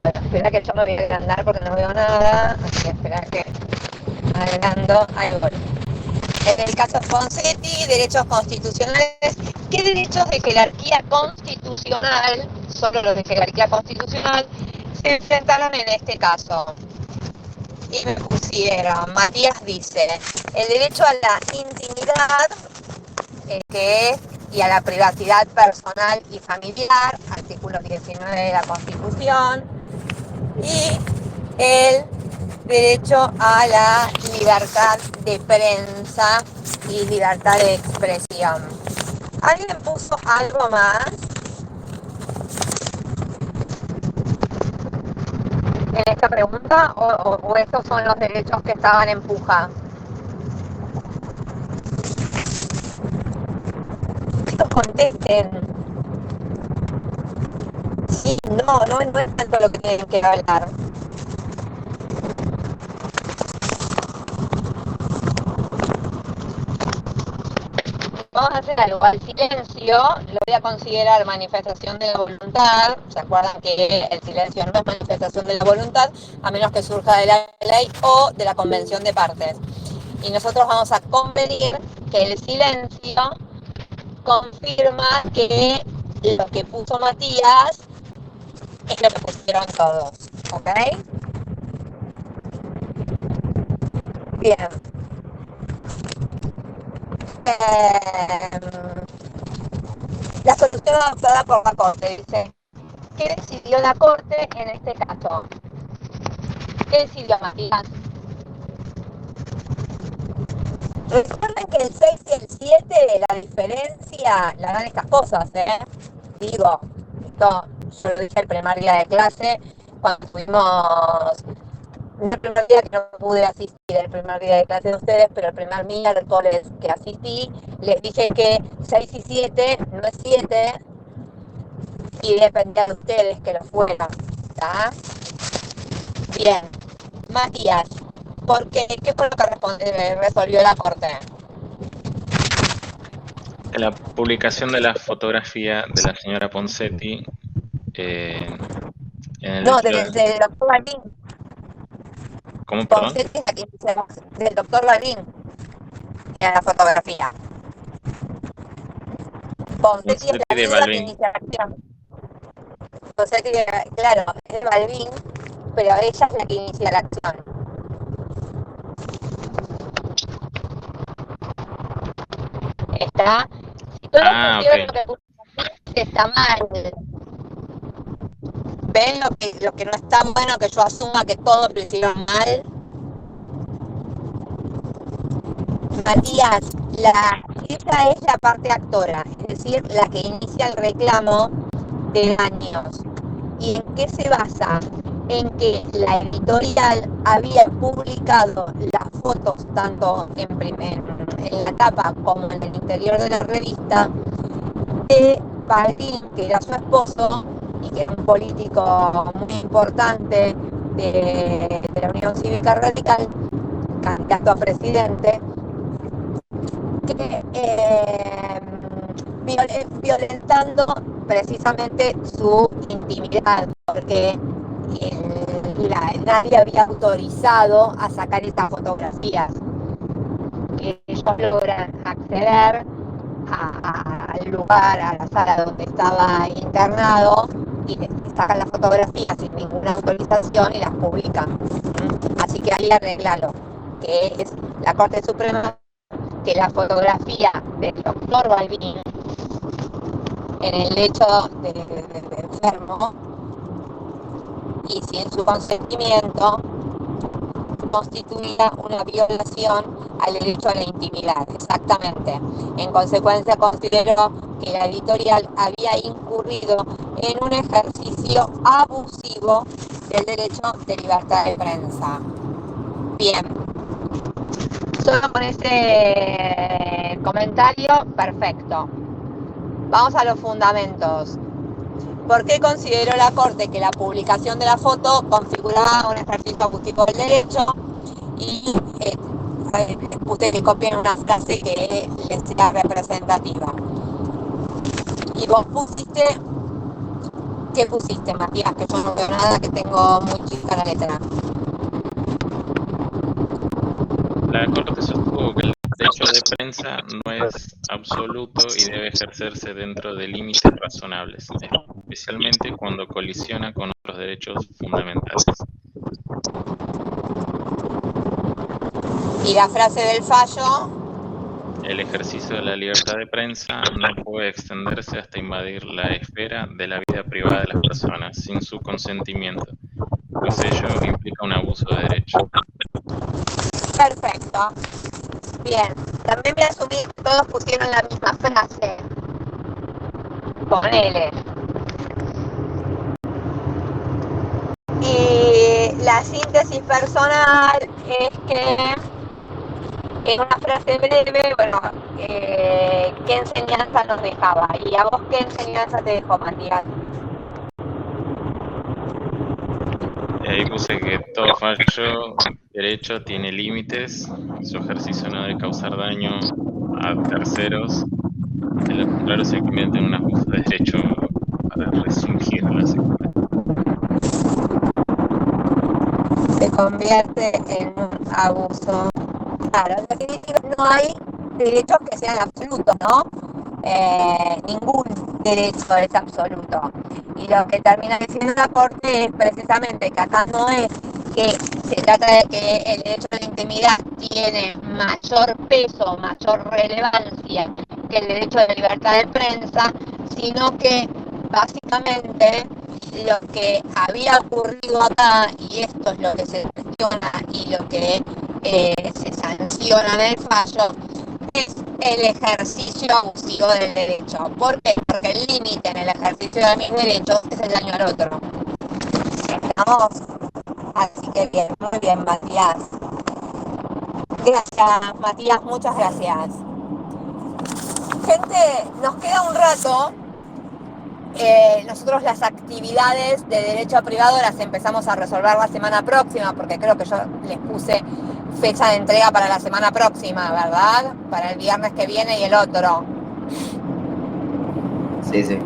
Bueno, espera que yo me voy a agrandar porque no veo nada, así que espera que agrando. Ahí voy. En el caso Ponseti, derechos constitucionales. ¿Qué derechos de jerarquía constitucional, solo los de jerarquía constitucional, se enfrentaron en este caso? Y me pusieron, Matías dice, el derecho a la intimidad, y a la privacidad personal y familiar, artículo 19 de la Constitución, y el derecho a la libertad de prensa y libertad de expresión. ¿Alguien puso algo más en esta pregunta o estos son los derechos que estaban en puja? Chicos, contesten. Sí, no es tanto lo que tienen que hablar. Vamos a hacer algo, al silencio lo voy a considerar manifestación de la voluntad. ¿Se acuerdan que el silencio no es manifestación de la voluntad, a menos que surja de la ley o de la convención de partes? Y nosotros vamos a convenir que el silencio confirma que lo que puso Matías es lo que pusieron todos, ¿ok? Bien. La solución adoptada por la Corte, dice. ¿Qué decidió la Corte en este caso? ¿Qué decidió Matías? Recuerden que el 6 y el 7, la diferencia la dan estas cosas, Digo, esto yo lo dije el primer día de clase, cuando fuimos, el primer día que no pude asistir, el primer día de clase de ustedes, pero el primer miércoles que asistí, les dije que 6 y 7 no es 7, y dependía de ustedes que lo fueran, ¿está? Bien. Matías, ¿por qué? ¿Qué fue lo que resolvió la corte? En la publicación de la fotografía de la señora Ponseti, en el No, hecho del doctor Balbín. ¿Cómo, perdón? Ponseti es la que inicia, del doctor Balbín en la fotografía. Ponseti es la de viuda que Balbín. inicia la acción. Ponseti, claro, es Balbín, pero ella es la que inicia la acción. Está. Si todos pusieron lo que pusiste, está mal. ¿Ven lo que no es tan bueno que yo asuma que todos lo hicieron mal? Matías, esa es la parte actora, es decir, la que inicia el reclamo de daños. ¿Y en qué se basa? En que la editorial había publicado las fotos tanto en la tapa como en el interior de la revista de Balbín, que era su esposo y que era un político muy importante de la Unión Cívica Radical, candidato a presidente, que violentando precisamente su intimidad, porque nadie había autorizado a sacar estas fotografías. Que ellos logran acceder al lugar, a la sala donde estaba internado, y le sacan las fotografías sin ninguna autorización y las publican. Así que ahí arreglalo, que es la Corte Suprema, que la fotografía del doctor Balbín en el lecho de enfermo y sin su consentimiento constituía una violación al derecho a la intimidad, exactamente. En consecuencia, consideró que la editorial había incurrido en un ejercicio abusivo del derecho de libertad de prensa. Bien. Solo con ese comentario, perfecto. Vamos a los fundamentos. ¿Por qué consideró la Corte que la publicación de la foto configuraba un ejercicio abusivo del derecho? Y ustedes copien una frase que les sea representativa. Y vos pusiste, ¿qué pusiste, Matías? Que yo no veo nada, que tengo muy chica la letra. La Corte sostuvo que el derecho de prensa no es absoluto y debe ejercerse dentro de límites razonables, especialmente cuando colisiona con otros derechos fundamentales. Y la frase del fallo: el ejercicio de la libertad de prensa no puede extenderse hasta invadir la esfera de la vida privada de las personas sin su consentimiento, pues ello implica un abuso de derecho. Perfecto. Bien, también voy a asumir que todos pusieron la misma frase. Ponele. Y la síntesis personal es que en una frase breve, bueno, ¿qué enseñanza nos dejaba? ¿Y a vos qué enseñanza te dejó, Matías? Ahí puse que todo fallo derecho tiene límites, su ejercicio no debe causar daño a terceros, de lo contrario se convierte en un abuso de derecho para restringir la seguridad. Se convierte en un abuso. Claro, en definitiva no hay derechos que sean absolutos, ¿no? Ningún derecho es absoluto. Y lo que termina diciendo la Corte es precisamente que acá no es que se trata de que el derecho a la intimidad tiene mayor peso, mayor relevancia que el derecho de libertad de prensa, sino que básicamente lo que había ocurrido acá, y esto es lo que se cuestiona y lo que se sanciona en el fallo, es el ejercicio abusivo del derecho. ¿Por qué? Porque el límite en el ejercicio de mis derechos es el daño al otro. ¿Estamos? Así que bien, muy bien, Matías. Gracias, Matías, muchas gracias. Gente, nos queda un rato nosotros las actividades de derecho privado las empezamos a resolver la semana próxima, porque creo que yo les puse fecha de entrega para la semana próxima, ¿verdad? Para el viernes que viene y el otro. Sí, sí.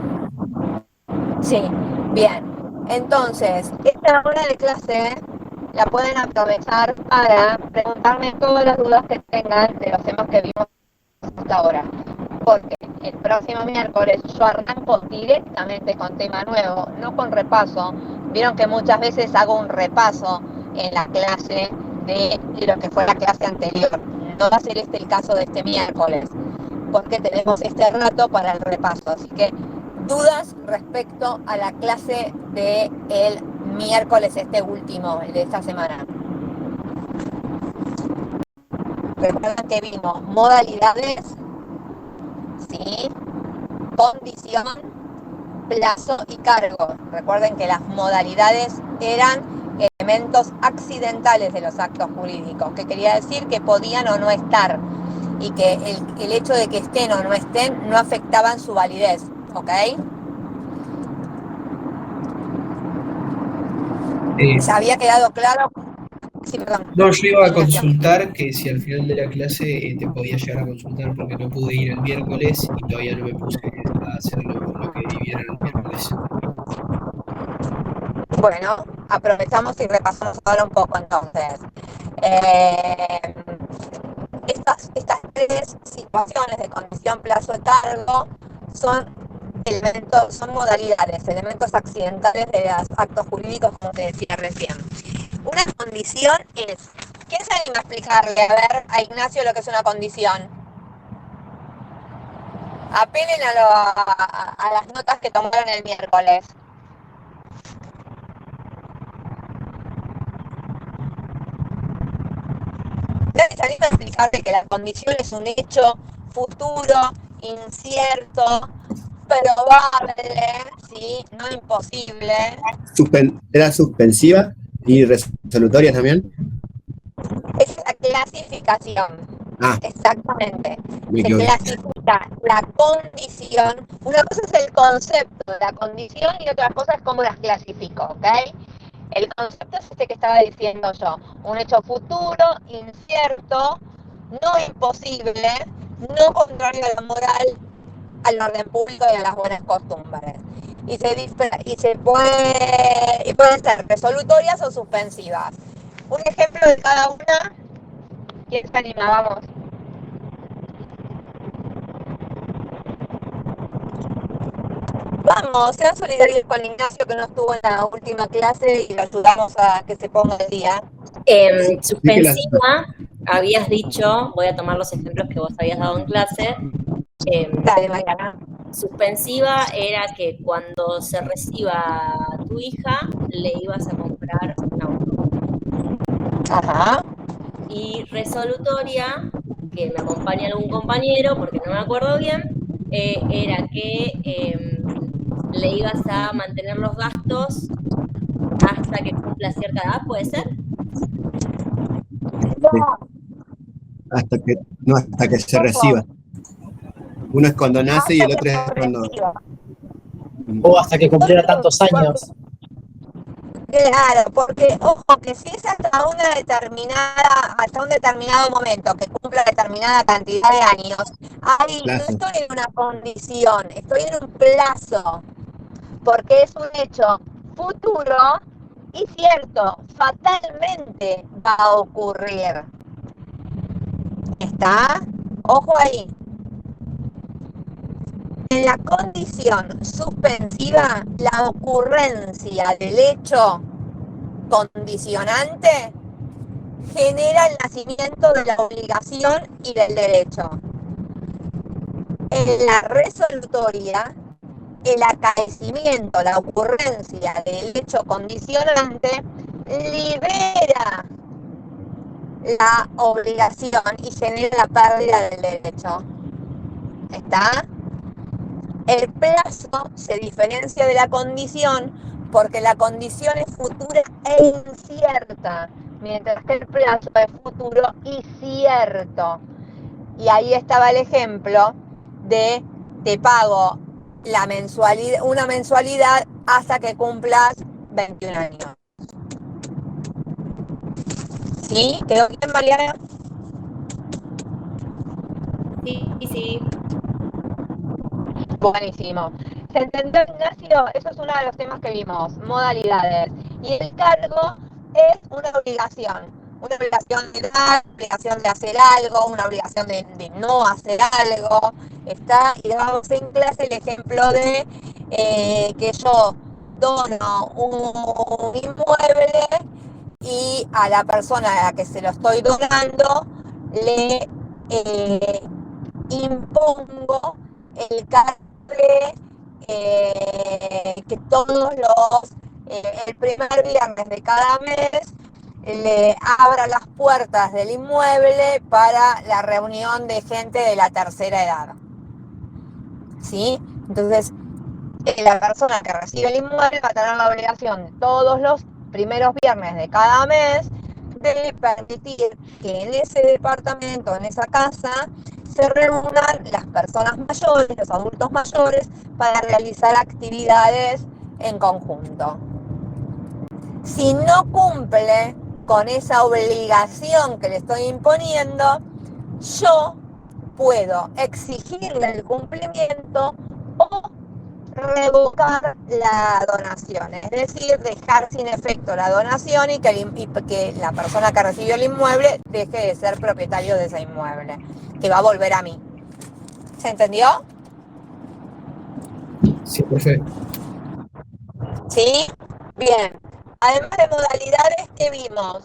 Sí, bien. Entonces, esta hora de clase la pueden aprovechar para preguntarme todas las dudas que tengan de los temas que vimos hasta ahora. Porque el próximo miércoles yo arranco directamente con tema nuevo, no con repaso. Vieron que muchas veces hago un repaso en la clase de lo que fue la clase anterior. No va a ser este el caso de este miércoles, porque tenemos este rato para el repaso. Así que dudas respecto a la clase de el miércoles, este último, el de esta semana. Recuerdan que vimos modalidades, ¿sí? Condición, plazo y cargo. Recuerden que las modalidades eran elementos accidentales de los actos jurídicos, que quería decir que podían o no estar, y que el hecho de que estén o no estén no afectaban su validez, ¿ok? ¿Se había quedado claro? Sí, perdón. No, yo iba a consultar que si al final de la clase te podía llegar a consultar porque no pude ir el miércoles y todavía no me puse a hacer lo que vivieron el miércoles. Bueno, aprovechamos y repasamos ahora un poco entonces. Estas tres situaciones de condición, plazo y cargo son elementos, son modalidades, elementos accidentales de los actos jurídicos, como te decía recién. Una condición es, ¿quién se anima a explicarle a Ignacio lo que es una condición? Apelen a las notas que tomaron el miércoles. ¿Se anima a explicarle que la condición es un hecho futuro, incierto, probable, ¿sí? No imposible? ¿Era suspensiva y resolutoria también? Es la clasificación. Ah. Exactamente. Me Se equivoqué. clasifica la condición. Una cosa es el concepto de la condición y otra cosa es cómo las clasifico, ¿ok? El concepto es este que estaba diciendo yo. Un hecho futuro, incierto, no imposible, no contrario a la moral, al orden público y a las buenas costumbres. Y pueden ser resolutorias o suspensivas. Un ejemplo de cada una. ¿Quién se anima? Vamos. Vamos, sean solidarios con Ignacio, que no estuvo en la última clase, y lo ayudamos a que se ponga al día. Suspensiva, habías dicho, voy a tomar los ejemplos que vos habías dado en clase. Dale, Mariana. Suspensiva era que cuando se reciba tu hija, le ibas a comprar un auto. Ajá. Y resolutoria, que me acompaña algún compañero, porque no me acuerdo bien, era que le ibas a mantener los gastos hasta que cumpla cierta edad, ¿puede ser? Hasta que se reciba. Uno es cuando nace y el otro es cuando... O hasta que cumpliera tantos años. Claro, porque, ojo, que si es hasta un determinado momento, que cumpla determinada cantidad de años, ahí no estoy en una condición, estoy en un plazo, porque es un hecho futuro y cierto, fatalmente va a ocurrir. ¿Está? Ojo ahí. En la condición suspensiva, la ocurrencia del hecho condicionante genera el nacimiento de la obligación y del derecho. En la resolutoria, el acaecimiento, la ocurrencia del hecho condicionante libera la obligación y genera la pérdida del derecho. ¿Está? El plazo se diferencia de la condición porque la condición es futura e incierta, mientras que el plazo es futuro y cierto. Y ahí estaba el ejemplo de te pago una mensualidad hasta que cumplas 21 años. ¿Sí? ¿Quedó bien, Mariana? Sí. Buenísimo. ¿Se entendió, Ignacio? Eso es uno de los temas que vimos, modalidades. Y el cargo es una obligación de dar, una obligación de hacer algo, una obligación de no hacer algo. Está, y damos en clase el ejemplo de que yo dono un inmueble y a la persona a la que se lo estoy donando le impongo el cargo de que todos el primer viernes de cada mes le abra las puertas del inmueble para la reunión de gente de la tercera edad. ¿Sí? Entonces, la persona que recibe el inmueble va a tener la obligación todos los primeros viernes de cada mes de permitir que en ese departamento, en esa casa, se reúnan las personas mayores, los adultos mayores, para realizar actividades en conjunto. Si no cumple con esa obligación que le estoy imponiendo, yo puedo exigirle el cumplimiento o revocar la donación, es decir, dejar sin efecto la donación y que la persona que recibió el inmueble deje de ser propietario de ese inmueble, que va a volver a mí. ¿Se entendió? Sí, perfecto. ¿Sí? Bien. Además de modalidades, ¿qué vimos?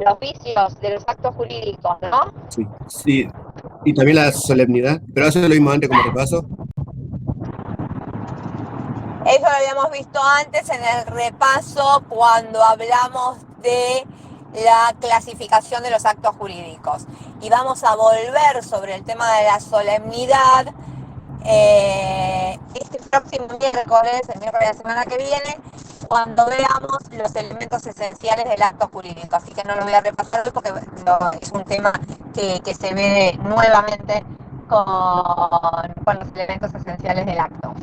Los vicios de los actos jurídicos, ¿no? Sí. Y también la solemnidad, pero eso lo vimos antes como repaso. Eso lo habíamos visto antes en el repaso cuando hablamos de la clasificación de los actos jurídicos. Y vamos a volver sobre el tema de la solemnidad este próximo miércoles, el miércoles de la semana que viene, cuando veamos los elementos esenciales del acto jurídico. Así que no lo voy a repasar hoy porque es un tema que se ve nuevamente con los elementos esenciales del acto.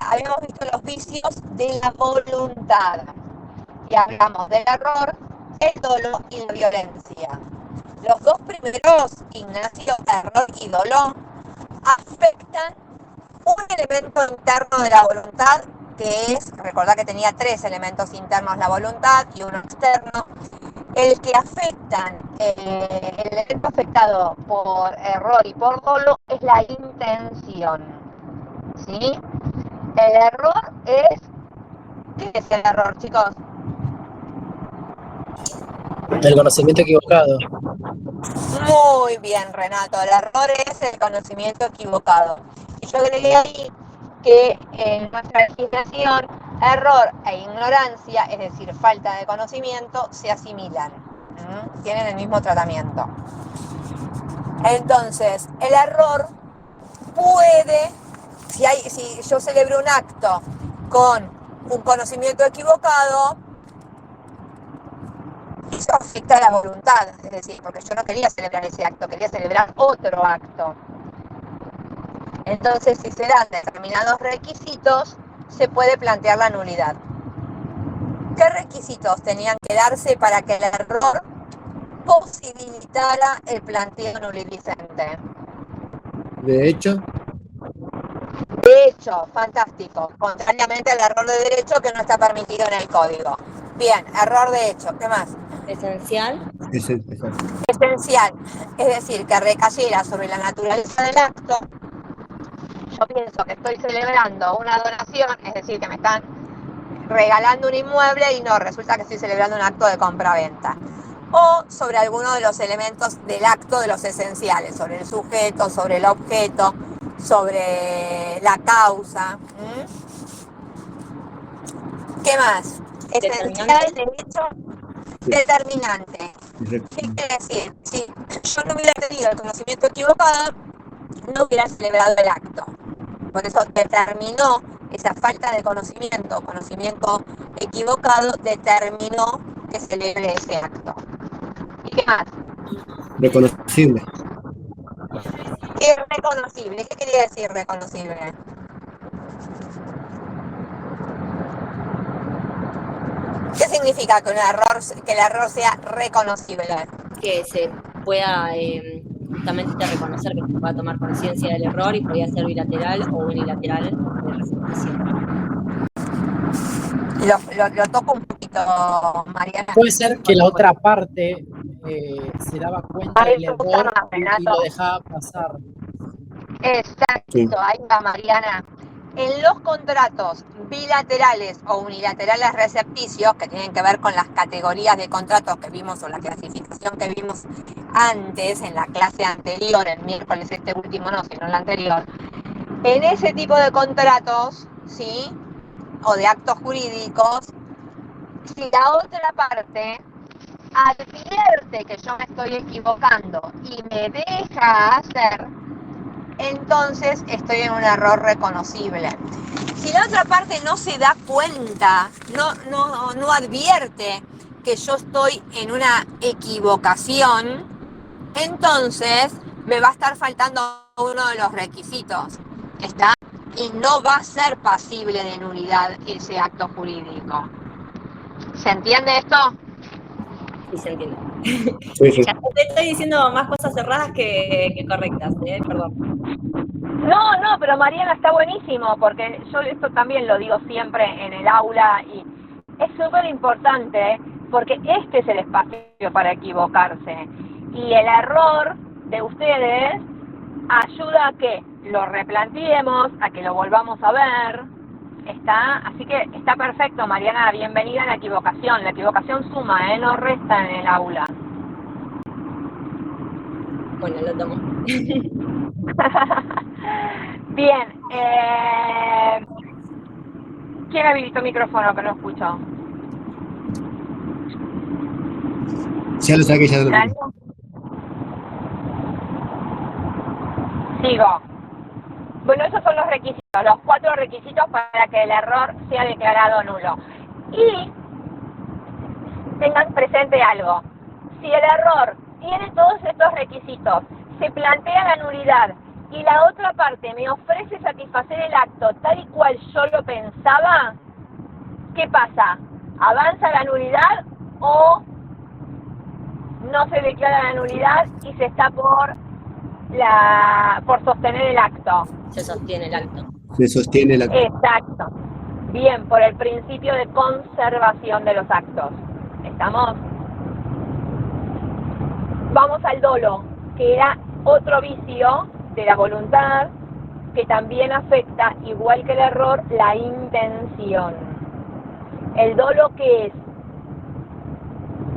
Habíamos visto los vicios de la voluntad y hablamos del error, el dolo y la violencia. Los dos primeros, Ignacio, error y dolo, afectan un elemento interno de la voluntad, que es, recordad que tenía 3 elementos internos la voluntad y uno externo. El que afectan, el elemento afectado por error y por dolo es la intención, ¿sí? El error es... ¿Qué es el error, chicos? El conocimiento equivocado. Muy bien, Renato. El error es el conocimiento equivocado. Y yo agregué ahí que en nuestra legislación, error e ignorancia, es decir, falta de conocimiento, se asimilan. Tienen el mismo tratamiento. Entonces, el error puede, si yo celebro un acto con un conocimiento equivocado, eso afecta a la voluntad, es decir, porque yo no quería celebrar ese acto, quería celebrar otro acto. Entonces, si se dan determinados requisitos, se puede plantear la nulidad. ¿Qué requisitos tenían que darse para que el error posibilitara el planteo nulidicente? De hecho, fantástico. Contrariamente al error de derecho que no está permitido en el código. Bien, error de hecho. ¿Qué más? Esencial. Esencial. Es decir, que recayera sobre la naturaleza del acto. Yo pienso que estoy celebrando una donación, es decir, que me están regalando un inmueble y no, resulta que estoy celebrando un acto de compra-venta. O sobre alguno de los elementos del acto de los esenciales, sobre el sujeto, sobre el objeto, sobre la causa. ¿Qué más? Esencial, derecho, determinante. ¿Qué quiere decir? Si yo no hubiera tenido el conocimiento equivocado, no hubiera celebrado el acto. Por eso determinó esa falta de conocimiento equivocado, determinó que celebre ese acto. ¿Y qué más? Reconocible. Irreconocible. ¿Qué quería decir reconocible? ¿Qué significa que el error sea reconocible? Que se pueda justamente reconocer, que se pueda tomar conciencia del error y podría ser bilateral o unilateral de receptación. Lo toco un poquito, Mariana. Puede ser que la otra parte se daba cuenta del error y lo dejaba pasar. Exacto, Sí. ahí va Mariana. En los contratos bilaterales o unilaterales recepticios, que tienen que ver con las categorías de contratos que vimos o la clasificación que vimos antes, en la clase anterior, el miércoles último no, sino el anterior, en ese tipo de contratos, ¿sí? O de actos jurídicos, si la otra parte advierte que yo me estoy equivocando y me deja hacer, entonces estoy en un error reconocible. Si la otra parte no se da cuenta, no advierte que yo estoy en una equivocación, entonces me va a estar faltando uno de los requisitos, ¿está? Y no va a ser pasible de nulidad ese acto jurídico. ¿Se entiende esto? Sí, se entiende. Sí. Ya te estoy diciendo más cosas cerradas que correctas, perdón. No, pero Mariana está buenísimo, porque yo esto también lo digo siempre en el aula y es súper importante porque este es el espacio para equivocarse y el error de ustedes ayuda a que lo replanteemos, a que lo volvamos a ver, ¿está? Así que está perfecto, Mariana, bienvenida a la equivocación suma, no resta en el aula. Bueno, lo tomo. Bien, ¿quién habilitó el micrófono que no escucho? Ya lo saqué, ya lo saqué. ¿Algo? Sigo. Bueno, esos son los requisitos, los 4 requisitos para que el error sea declarado nulo. Y tengan presente algo. Si el error tiene todos estos requisitos, se plantea la nulidad y la otra parte me ofrece satisfacer el acto tal y cual yo lo pensaba, ¿qué pasa? ¿Avanza la nulidad o no se declara la nulidad y se está por sostener el acto? Se sostiene el acto. Se sostiene la... Exacto. Bien, por el principio de conservación de los actos. ¿Estamos? Vamos al dolo, que era otro vicio de la voluntad que también afecta, igual que el error, la intención. El dolo, ¿qué es?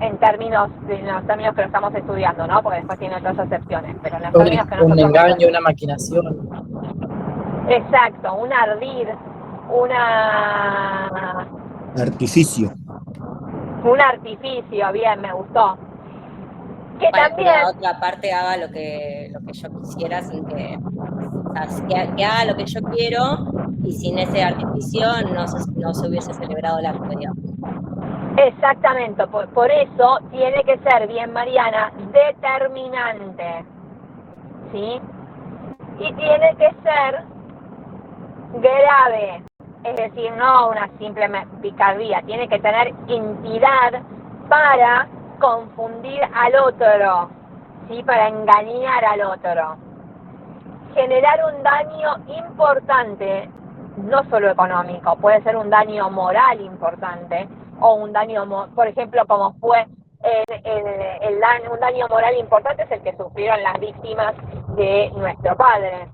En términos que lo estamos estudiando, ¿no? Porque después tiene otras excepciones, pero en los términos que nosotros... Un engaño, una maquinación. Exacto, un ardid, Artificio. un artificio, bien, me gustó. Que Para también... que la otra parte haga lo que yo quisiera sin que... O sea, que haga lo que yo quiero y sin ese artificio no se hubiese celebrado el acto, digamos. Exactamente, por eso tiene que ser, bien Mariana, determinante, ¿sí? Y tiene que ser grave, es decir, no una simple picardía, tiene que tener entidad para confundir al otro, ¿sí? Para engañar al otro. Generar un daño importante, no solo económico, puede ser un daño moral importante, o un daño, por ejemplo, como fue un daño moral importante es el que sufrieron las víctimas de nuestro padre.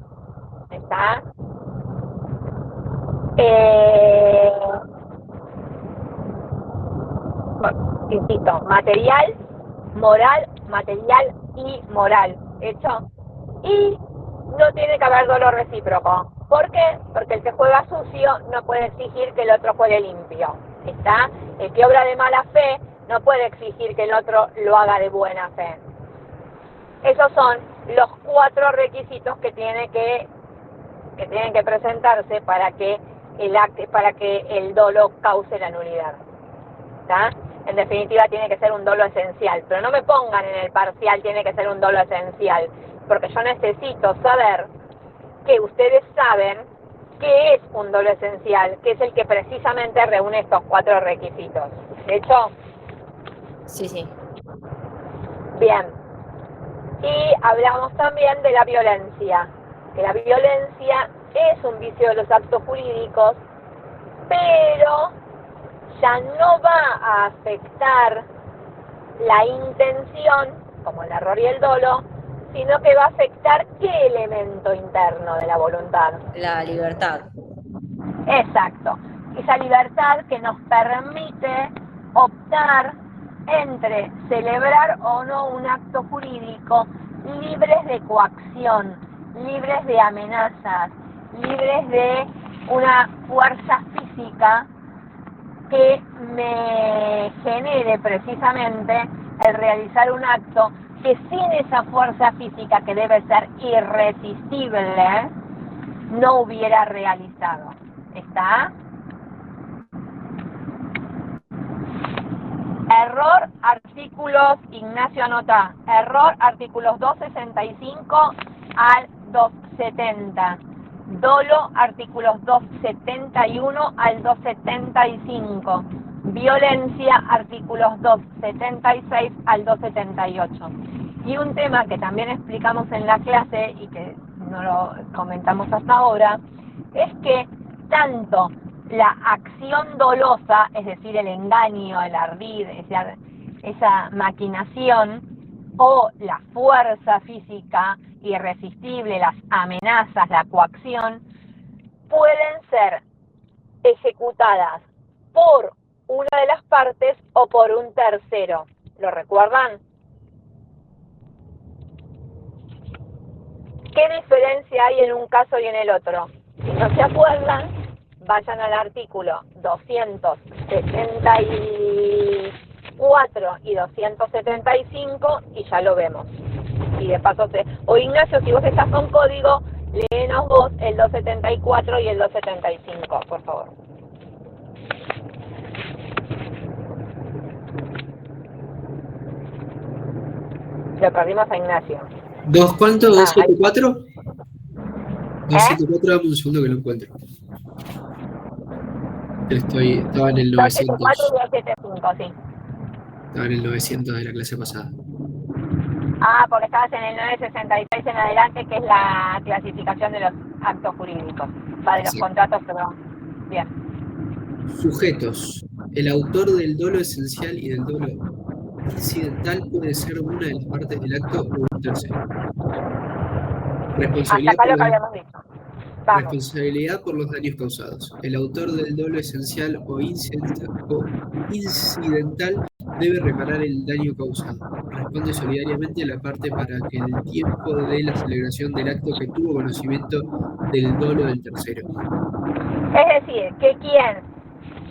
¿Está? Bueno, insisto, material, moral, material y moral. ¿Hecho? Y no tiene que haber dolor recíproco. ¿Por qué? Porque el que juega sucio no puede exigir que el otro juegue limpio. ¿Está? El que obra de mala fe no puede exigir que el otro lo haga de buena fe. Esos son los 4 requisitos que tienen que presentarse para que el dolo cause la nulidad. ¿Está? en definitiva tiene que ser un dolo esencial, pero no me pongan en el parcial tiene que ser un dolo esencial, porque yo necesito saber que ustedes saben qué es un dolo esencial, que es el que precisamente reúne estos 4 requisitos. ¿De hecho? Sí. Bien. Y hablamos también de la violencia, que la violencia es un vicio de los actos jurídicos, pero ya no va a afectar la intención, como el error y el dolo, sino que va a afectar qué elemento interno de la voluntad. La libertad. Exacto. Esa libertad que nos permite optar entre celebrar o no un acto jurídico libres de coacción, libres de amenazas, libres de una fuerza física que me genere precisamente el realizar un acto que sin esa fuerza física, que debe ser irresistible, no hubiera realizado. ¿Está? Error, artículos, Ignacio anota, error, artículos 265 al 270. Dolo, artículos 271 al 275. Violencia, artículos 276 al 278. Y un tema que también explicamos en la clase y que no lo comentamos hasta ahora, es que tanto la acción dolosa, es decir, el engaño, el ardid, esa maquinación, o la fuerza física irresistible, las amenazas, la coacción, pueden ser ejecutadas por una de las partes o por un tercero. ¿Lo recuerdan? ¿Qué diferencia hay en un caso y en el otro? Si no se acuerdan, vayan al artículo 274 y 275 y ya lo vemos. Y de paso, o Ignacio, si vos estás con código, léenos vos el 274 y el 275, por favor. Lo perdimos a Ignacio. ¿Dos cuánto? ahí. ¿274? 274, dame un segundo que lo encuentro. Estaba en el 900. 274 y 275, sí. Estaba en el 900 de la clase pasada. Ah, porque estabas en el 966 en adelante, que es la clasificación de los actos jurídicos. Va de los contratos, perdón. Bien. Sujetos. El autor del dolo esencial y del dolo incidental puede ser una de las partes del acto o un tercero. Hasta acá lo que habíamos dicho. Vamos. Responsabilidad por los daños causados. El autor del dolo esencial o incidental debe reparar el daño causado. Responde solidariamente a la parte para que en el tiempo de la celebración del acto que tuvo conocimiento del dolo del tercero. Es decir, que quien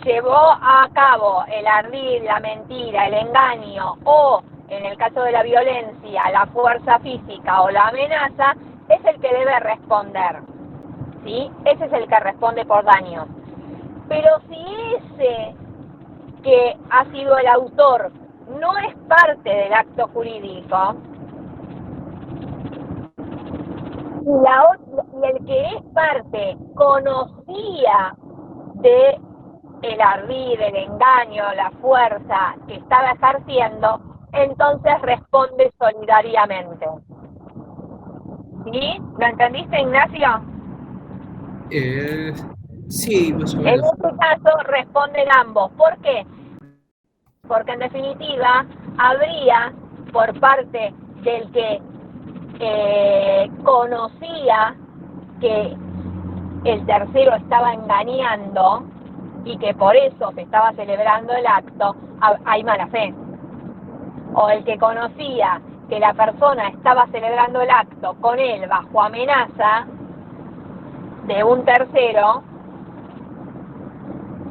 llevó a cabo el ardid, la mentira, el engaño o, en el caso de la violencia, la fuerza física o la amenaza, es el que debe responder. ¿Sí? Ese es el que responde por daños. Pero si ese que ha sido el autor no es parte del acto jurídico, y el que es parte conocía de el ardid, el engaño, la fuerza que estaba ejerciendo, entonces responde solidariamente. ¿Sí? ¿Lo entendiste, Ignacio? Sí, más o En menos. este caso responden ambos. ¿Por qué? Porque en definitiva habría por parte del que conocía que el tercero estaba engañando y que por eso se estaba celebrando el acto, hay mala fe. O el que conocía que la persona estaba celebrando el acto con él bajo amenaza de un tercero,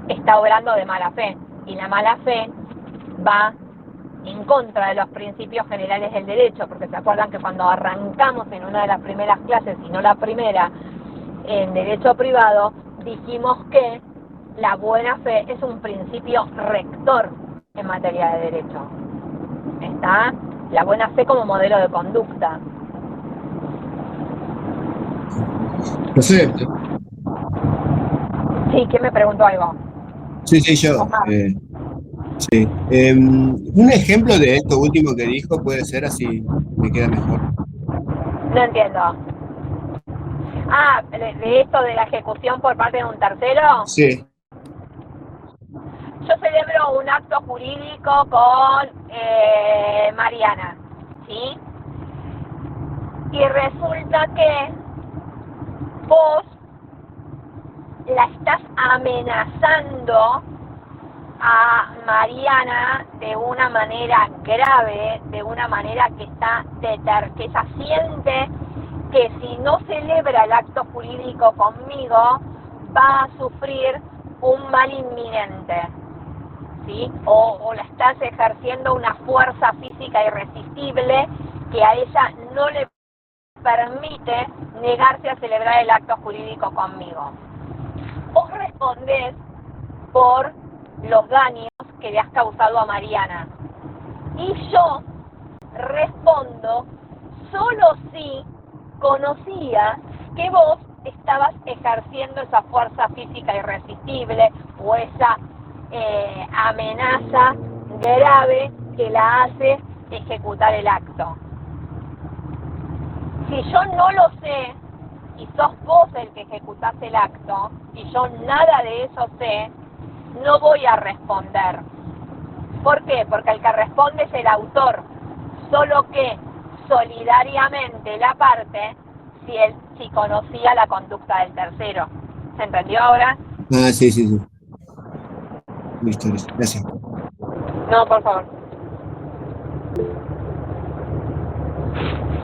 está obrando de mala fe. Y la mala fe va en contra de los principios generales del derecho, porque se acuerdan que cuando arrancamos en una de las primeras clases, si no la primera, en derecho privado, dijimos que la buena fe es un principio rector en materia de derecho. Está la buena fe como modelo de conducta. Perfecto. Sí, ¿quién me preguntó algo? Sí, yo. Sí. Un ejemplo de esto último que dijo puede ser, así me queda mejor. No entiendo. Ah, de esto de la ejecución por parte de un tercero. Sí. Yo celebro un acto jurídico con Mariana, ¿sí? Y resulta que vos la estás amenazando a Mariana de una manera grave, de una manera que que ella siente que si no celebra el acto jurídico conmigo va a sufrir un mal inminente, ¿sí? O la estás ejerciendo una fuerza física irresistible que a ella no le permite negarse a celebrar el acto jurídico conmigo. Vos respondés por los daños que le has causado a Mariana. Y yo respondo solo si conocía que vos estabas ejerciendo esa fuerza física irresistible o esa amenaza grave que la hace ejecutar el acto. Si yo no lo sé y sos vos el que ejecutás el acto y yo nada de eso sé, no voy a responder. ¿Por qué? Porque el que responde es el autor, solo que solidariamente la parte si conocía la conducta del tercero. ¿Se entendió ahora? Ah, sí. Listo, gracias. No, por favor.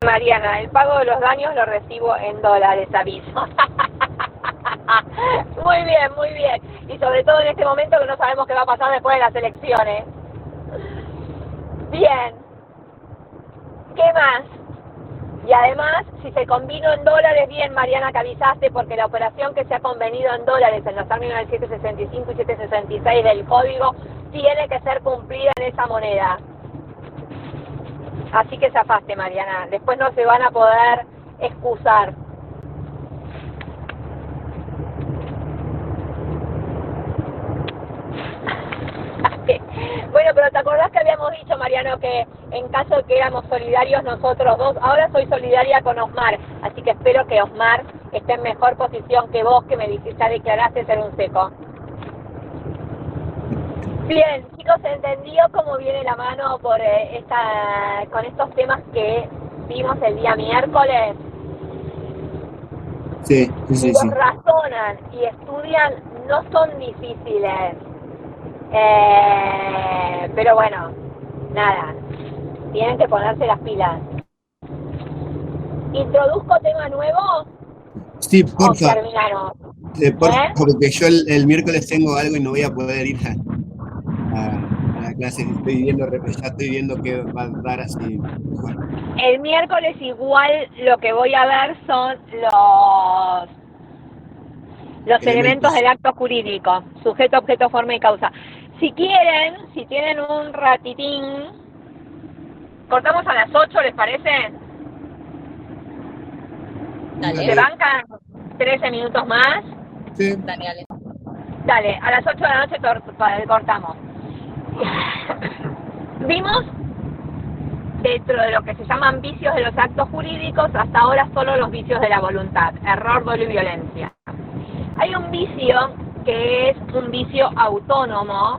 Mariana, el pago de los daños lo recibo en dólares, aviso. Muy bien. Y sobre todo en este momento que no sabemos qué va a pasar después de las elecciones. Bien. ¿Qué más? Y además, si se convino en dólares, bien, Mariana, que avisaste, porque la operación que se ha convenido en dólares en los términos del 765 y 766 del código tiene que ser cumplida en esa moneda. Así que zafaste, Mariana. Después no se van a poder excusar. Bueno, pero ¿te acordás que habíamos dicho, Mariano, que en caso de que éramos solidarios nosotros dos? Ahora soy solidaria con Osmar, así que espero que Osmar esté en mejor posición que vos, que me dijiste, ya declaraste ser un seco. Bien, chicos, ¿se entendió cómo viene la mano por con estos temas que vimos el día miércoles? Sí. Si los razonan y estudian, no son difíciles. Pero bueno, nada, tienen que ponerse las pilas. ¿Introduzco tema nuevo? Sí, por favor. Terminamos. Porque yo el miércoles tengo algo y no voy a poder ir a la clase. Ya estoy viendo que va a dar así. Bueno. El miércoles igual lo que voy a ver son los elementos del acto jurídico, sujeto, objeto, forma y causa. Si quieren, si tienen un ratitín, cortamos a las 8, ¿les parece? Dale. ¿Se bancan 13 minutos más? Sí. Dale. Dale, a las 8 de la noche cortamos. Vimos, dentro de lo que se llaman vicios de los actos jurídicos, hasta ahora solo los vicios de la voluntad, error, dolo y violencia. Hay un vicio que es un vicio autónomo,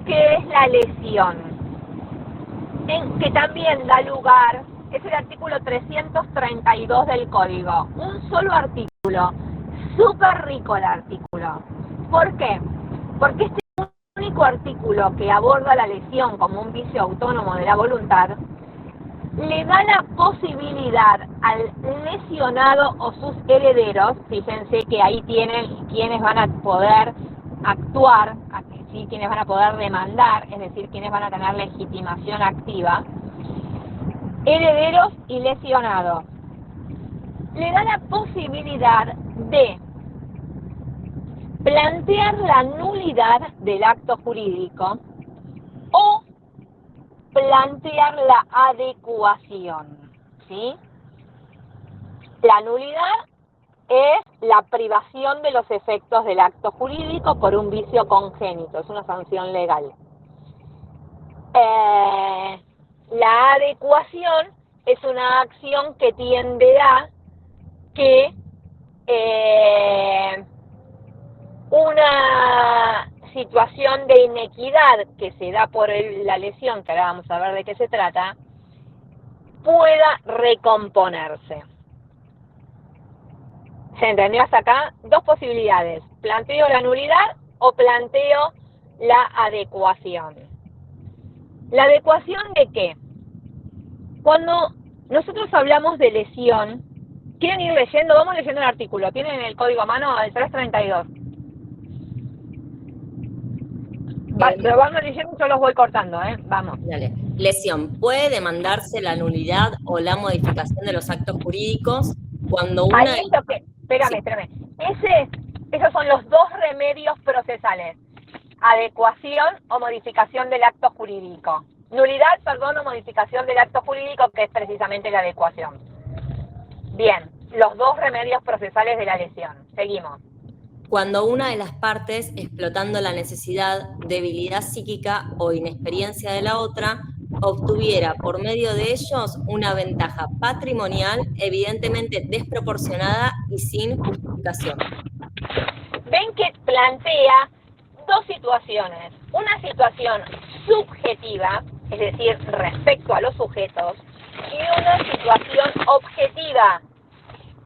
que es la lesión, que también da lugar, es el artículo 332 del código, un solo artículo, súper rico el artículo. ¿Por qué? Porque este único artículo que aborda la lesión como un vicio autónomo de la voluntad, le da la posibilidad al lesionado o sus herederos, fíjense que ahí tienen quienes van a poder actuar, ¿sí? Quienes van a poder demandar, es decir, quienes van a tener legitimación activa, herederos y lesionados. Le da la posibilidad de plantear la nulidad del acto jurídico o plantear la adecuación, ¿sí? La nulidad es la privación de los efectos del acto jurídico por un vicio congénito, es una sanción legal. La adecuación es una acción que tiende a que una situación de inequidad que se da por la lesión, que ahora vamos a ver de qué se trata, pueda recomponerse. ¿Se entendió hasta acá? Dos posibilidades. Planteo la nulidad o planteo la adecuación. ¿La adecuación de qué? Cuando nosotros hablamos de lesión, ¿quieren ir leyendo? Vamos leyendo el artículo. ¿Tienen el código a mano? El 332. Lo van leyendo, yo los voy cortando, ¿eh? Vamos. Dale. Lesión. Puede demandarse la nulidad o la modificación de los actos jurídicos cuando una... Ahí es lo que... Espérame. Esos son los dos remedios procesales. Adecuación o modificación del acto jurídico. Nulidad, perdón, o modificación del acto jurídico, que es precisamente la adecuación. Bien, los dos remedios procesales de la lesión. Seguimos. Cuando una de las partes, explotando la necesidad, debilidad psíquica o inexperiencia de la otra, obtuviera por medio de ellos una ventaja patrimonial evidentemente desproporcionada y sin justificación. Ven que plantea dos situaciones. Una situación subjetiva, es decir, respecto a los sujetos, y una situación objetiva.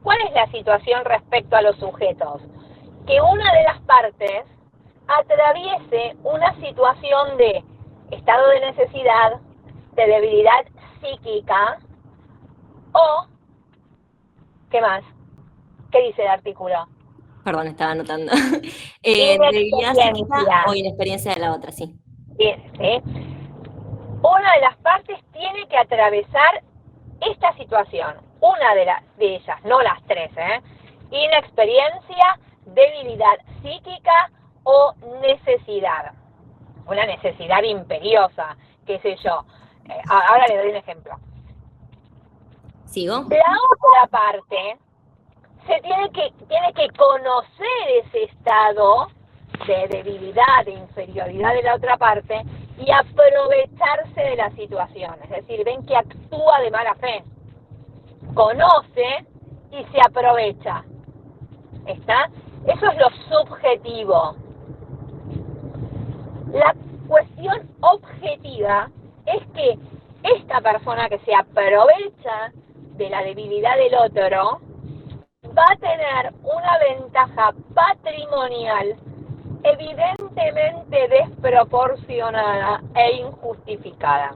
¿Cuál es la situación respecto a los sujetos? Que una de las partes atraviese una situación de estado de necesidad, de debilidad psíquica, o, ¿qué más? ¿Qué dice el artículo? Perdón, estaba anotando. Debilidad psíquica o inexperiencia de la otra, sí. Bien, ¿sí? Una de las partes tiene que atravesar esta situación. Una de ellas, no las tres, inexperiencia, debilidad psíquica o necesidad. Una necesidad imperiosa, qué sé yo. Ahora le doy un ejemplo. ¿Sigo? La otra parte tiene que conocer ese estado de debilidad, de inferioridad de la otra parte y aprovecharse de la situación. Es decir, ven que actúa de mala fe. Conoce y se aprovecha. ¿Está? Eso es lo subjetivo. La cuestión objetiva es que esta persona que se aprovecha de la debilidad del otro va a tener una ventaja patrimonial evidentemente desproporcionada e injustificada.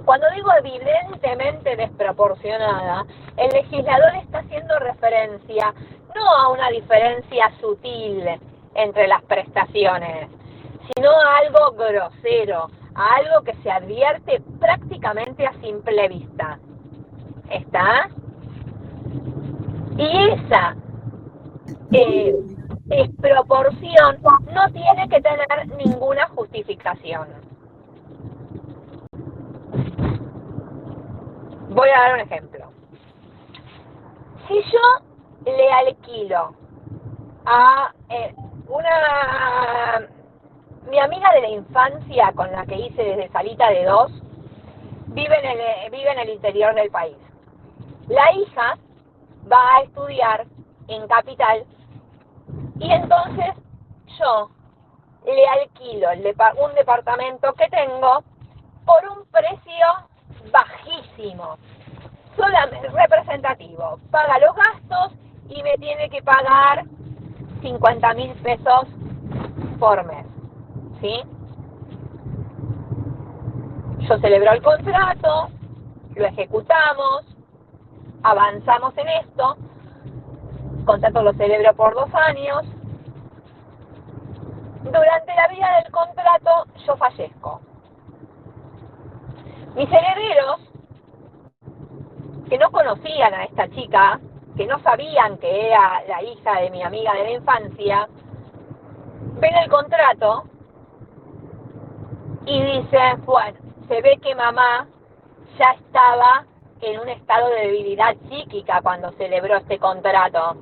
Cuando digo evidentemente desproporcionada, el legislador está haciendo referencia no a una diferencia sutil entre las prestaciones, sino a algo grosero, a algo que se advierte prácticamente a simple vista. ¿Está? Y esa desproporción no tiene que tener ninguna justificación. Voy a dar un ejemplo. Si yo le alquilo a mi amiga de la infancia con la que hice desde salita de 2, vive en el interior del país. La hija va a estudiar en Capital y entonces yo le alquilo un departamento que tengo por un precio bajísimo, solamente representativo. Paga los gastos y me tiene que pagar 50.000 pesos por mes, ¿sí? Yo celebro el contrato, lo ejecutamos, avanzamos en esto, el contrato lo celebro por 2 años. Durante la vida del contrato yo fallezco. Mis herederos, que no conocían a esta chica, que no sabían que era la hija de mi amiga de la infancia, ven el contrato y dice, bueno, se ve que mamá ya estaba en un estado de debilidad psíquica cuando celebró este contrato,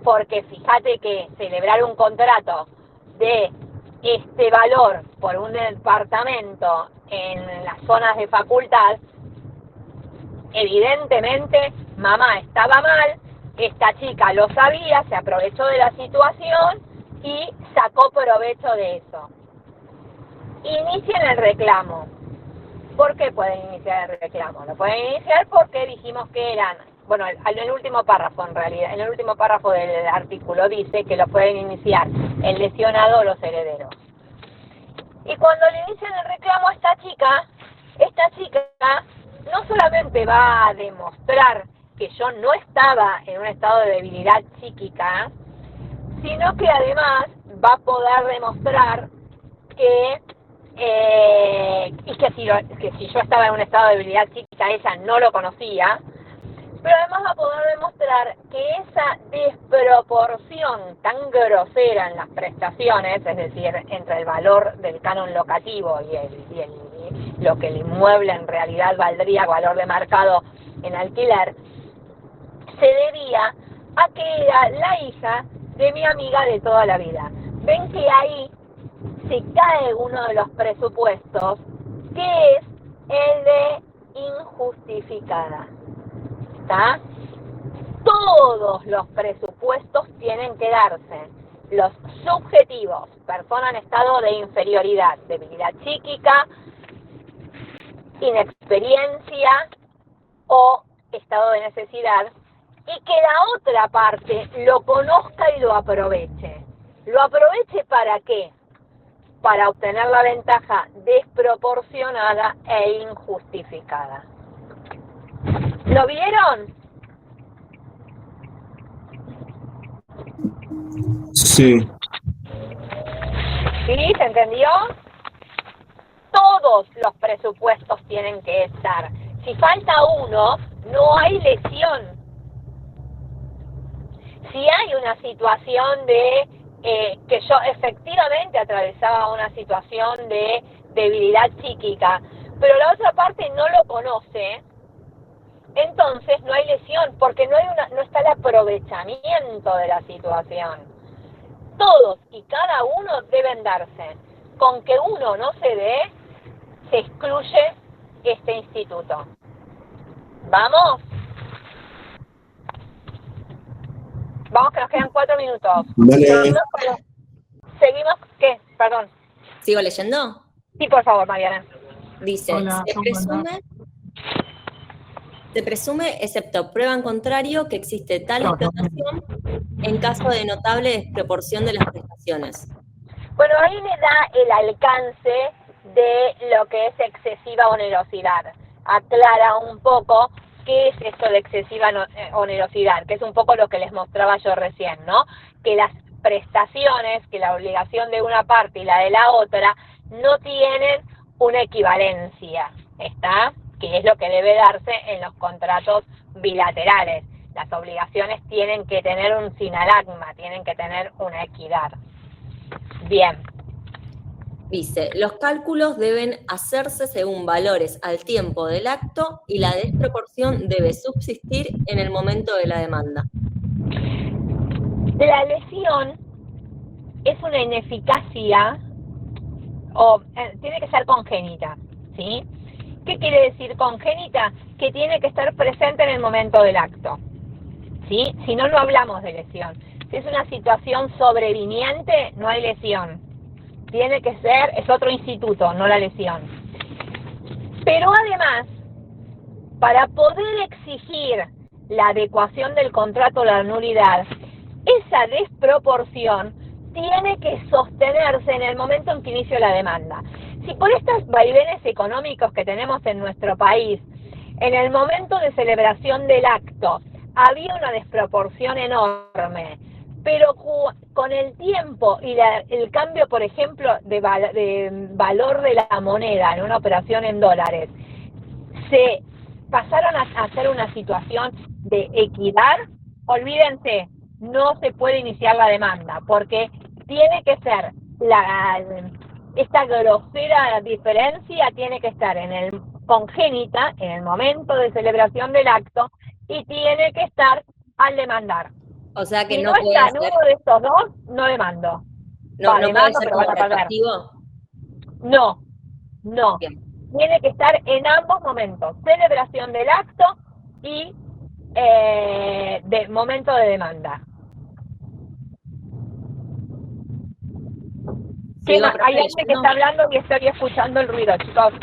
porque fíjate que celebrar un contrato de este valor por un departamento en las zonas de facultad, evidentemente mamá estaba mal, esta chica lo sabía, se aprovechó de la situación y sacó provecho de eso. Inician el reclamo. ¿Por qué pueden iniciar el reclamo? Lo pueden iniciar porque dijimos que eran, bueno, en el último párrafo en realidad, en el último párrafo del artículo dice que lo pueden iniciar el lesionado o los herederos. Y cuando le inician el reclamo a esta chica no solamente va a demostrar que yo no estaba en un estado de debilidad psíquica, sino que además va a poder demostrar que si yo estaba en un estado de debilidad psíquica, ella no lo conocía, pero además va a poder demostrar que esa desproporción tan grosera en las prestaciones, es decir, entre el valor del canon locativo y lo que el inmueble en realidad valdría, valor de mercado en alquiler, se debía a que era la hija de mi amiga de toda la vida. Ven que ahí se cae uno de los presupuestos, que es el de injustificada. ¿Está? Todos los presupuestos tienen que darse. Los subjetivos, persona en estado de inferioridad, debilidad psíquica, inexperiencia o estado de necesidad, y que la otra parte lo conozca y lo aproveche. ¿Lo aproveche para qué? Para obtener la ventaja desproporcionada e injustificada. ¿Lo vieron? Sí. ¿Sí? ¿Se entendió? Todos los presupuestos tienen que estar. Si falta uno, no hay lesión. Si hay una situación de que yo efectivamente atravesaba una situación de debilidad psíquica, pero la otra parte no lo conoce, entonces no hay lesión, porque no está el aprovechamiento de la situación. Todos y cada uno deben darse. Con que uno no se dé, se excluye este instituto. ¿Vamos? Vamos, que nos quedan 4 minutos. Vale. Seguimos, ¿qué? Perdón. ¿Sigo leyendo? Sí, por favor, Mariana. Dice, Hola, se presume, excepto prueba en contrario, que existe tal explotación en caso de notable desproporción de las prestaciones. Bueno, ahí le da el alcance de lo que es excesiva onerosidad. Aclara un poco qué es esto de excesiva onerosidad, que es un poco lo que les mostraba yo recién, ¿no? Que las prestaciones, que la obligación de una parte y la de la otra no tienen una equivalencia, ¿está? Que es lo que debe darse en los contratos bilaterales. Las obligaciones tienen que tener un sinalagma, tienen que tener una equidad. Bien. Dice, los cálculos deben hacerse según valores al tiempo del acto y la desproporción debe subsistir en el momento de la demanda. La lesión es una ineficacia o tiene que ser congénita, ¿sí? ¿Qué quiere decir congénita? Que tiene que estar presente en el momento del acto, ¿sí? Si no, no hablamos de lesión. Si es una situación sobreviniente, no hay lesión. Tiene que ser, es otro instituto, no la lesión. Pero además, para poder exigir la adecuación del contrato a la nulidad, esa desproporción tiene que sostenerse en el momento en que inicio la demanda. Si por estos vaivenes económicos que tenemos en nuestro país, en el momento de celebración del acto, había una desproporción enorme, pero con el tiempo y el cambio, por ejemplo, de valor de la moneda en una operación en dólares, se pasaron a hacer una situación de equidad, olvídense, no se puede iniciar la demanda, porque tiene que ser esta grosera diferencia tiene que estar en el congénita, en el momento de celebración del acto, y tiene que estar al demandar. O sea que Si no no puede está en ser, uno de estos dos, no demando. no puede Demando, ser pero como van a perder. retroactivo. No. Tiene que estar en ambos momentos, celebración del acto y de momento de demanda. ¿Qué más? Hay alguien que está hablando y estoy escuchando el ruido, chicos.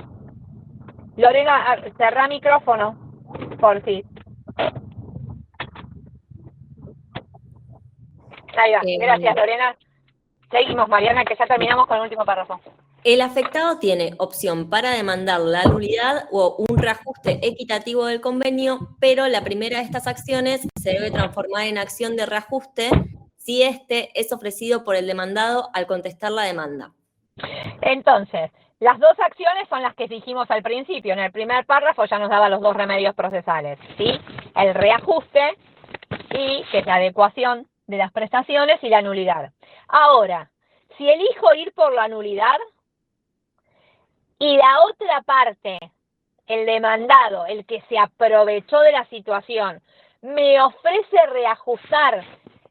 Lorena, cerrá micrófono, por si. Ahí va, gracias Lorena. Seguimos, Mariana, que ya terminamos con el último párrafo. El afectado tiene opción para demandar la nulidad o un reajuste equitativo del convenio, pero la primera de estas acciones se debe transformar en acción de reajuste si este es ofrecido por el demandado al contestar la demanda. Entonces, las dos acciones son las que dijimos al principio. En el primer párrafo ya nos daba los dos remedios procesales, ¿sí? El reajuste, y que es la adecuación de las prestaciones, y la nulidad. Ahora, si elijo ir por la nulidad, y la otra parte, el demandado, el que se aprovechó de la situación, me ofrece reajustar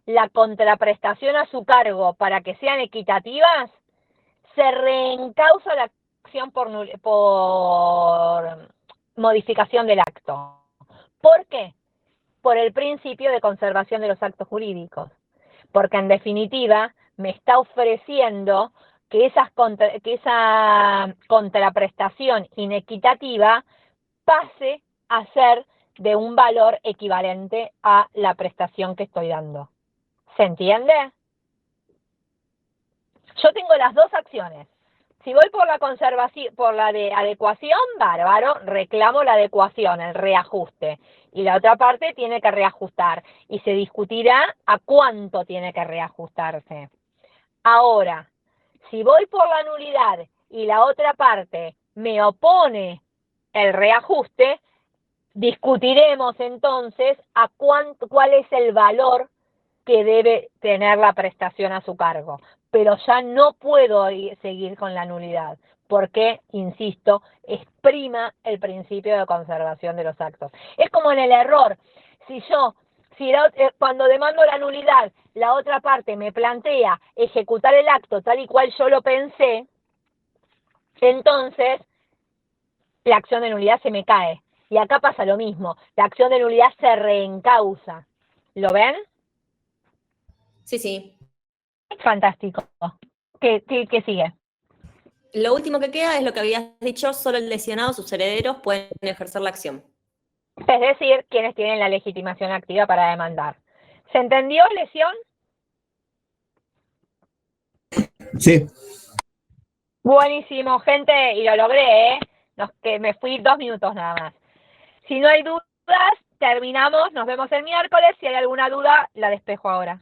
la contraprestación a su cargo para que sean equitativas, se reencausa la acción por modificación del acto. ¿Por qué? Por el principio de conservación de los actos jurídicos. Porque en definitiva me está ofreciendo que esa contraprestación inequitativa pase a ser de un valor equivalente a la prestación que estoy dando. ¿Se entiende? Yo tengo las dos acciones. Si voy por la conservación, por la de adecuación, bárbaro, reclamo la adecuación, el reajuste. Y la otra parte tiene que reajustar. Y se discutirá a cuánto tiene que reajustarse. Ahora, si voy por la nulidad y la otra parte me opone el reajuste, discutiremos entonces a cuál es el valor que debe tener la prestación a su cargo. Pero ya no puedo seguir con la nulidad, porque, insisto, exprima el principio de conservación de los actos. Es como en el error. Cuando demando la nulidad, la otra parte me plantea ejecutar el acto tal y cual yo lo pensé, entonces la acción de nulidad se me cae. Y acá pasa lo mismo. La acción de nulidad se reencausa. ¿Lo ven? Sí, sí. Fantástico. ¿Qué sigue? Lo último que queda es lo que habías dicho, solo el lesionado, sus herederos pueden ejercer la acción. Es decir, quienes tienen la legitimación activa para demandar. ¿Se entendió, lesión? Sí. Buenísimo, gente, y lo logré, ¿eh? Que me fui 2 minutos nada más. Si no hay dudas, terminamos, nos vemos el miércoles. Si hay alguna duda, la despejo ahora.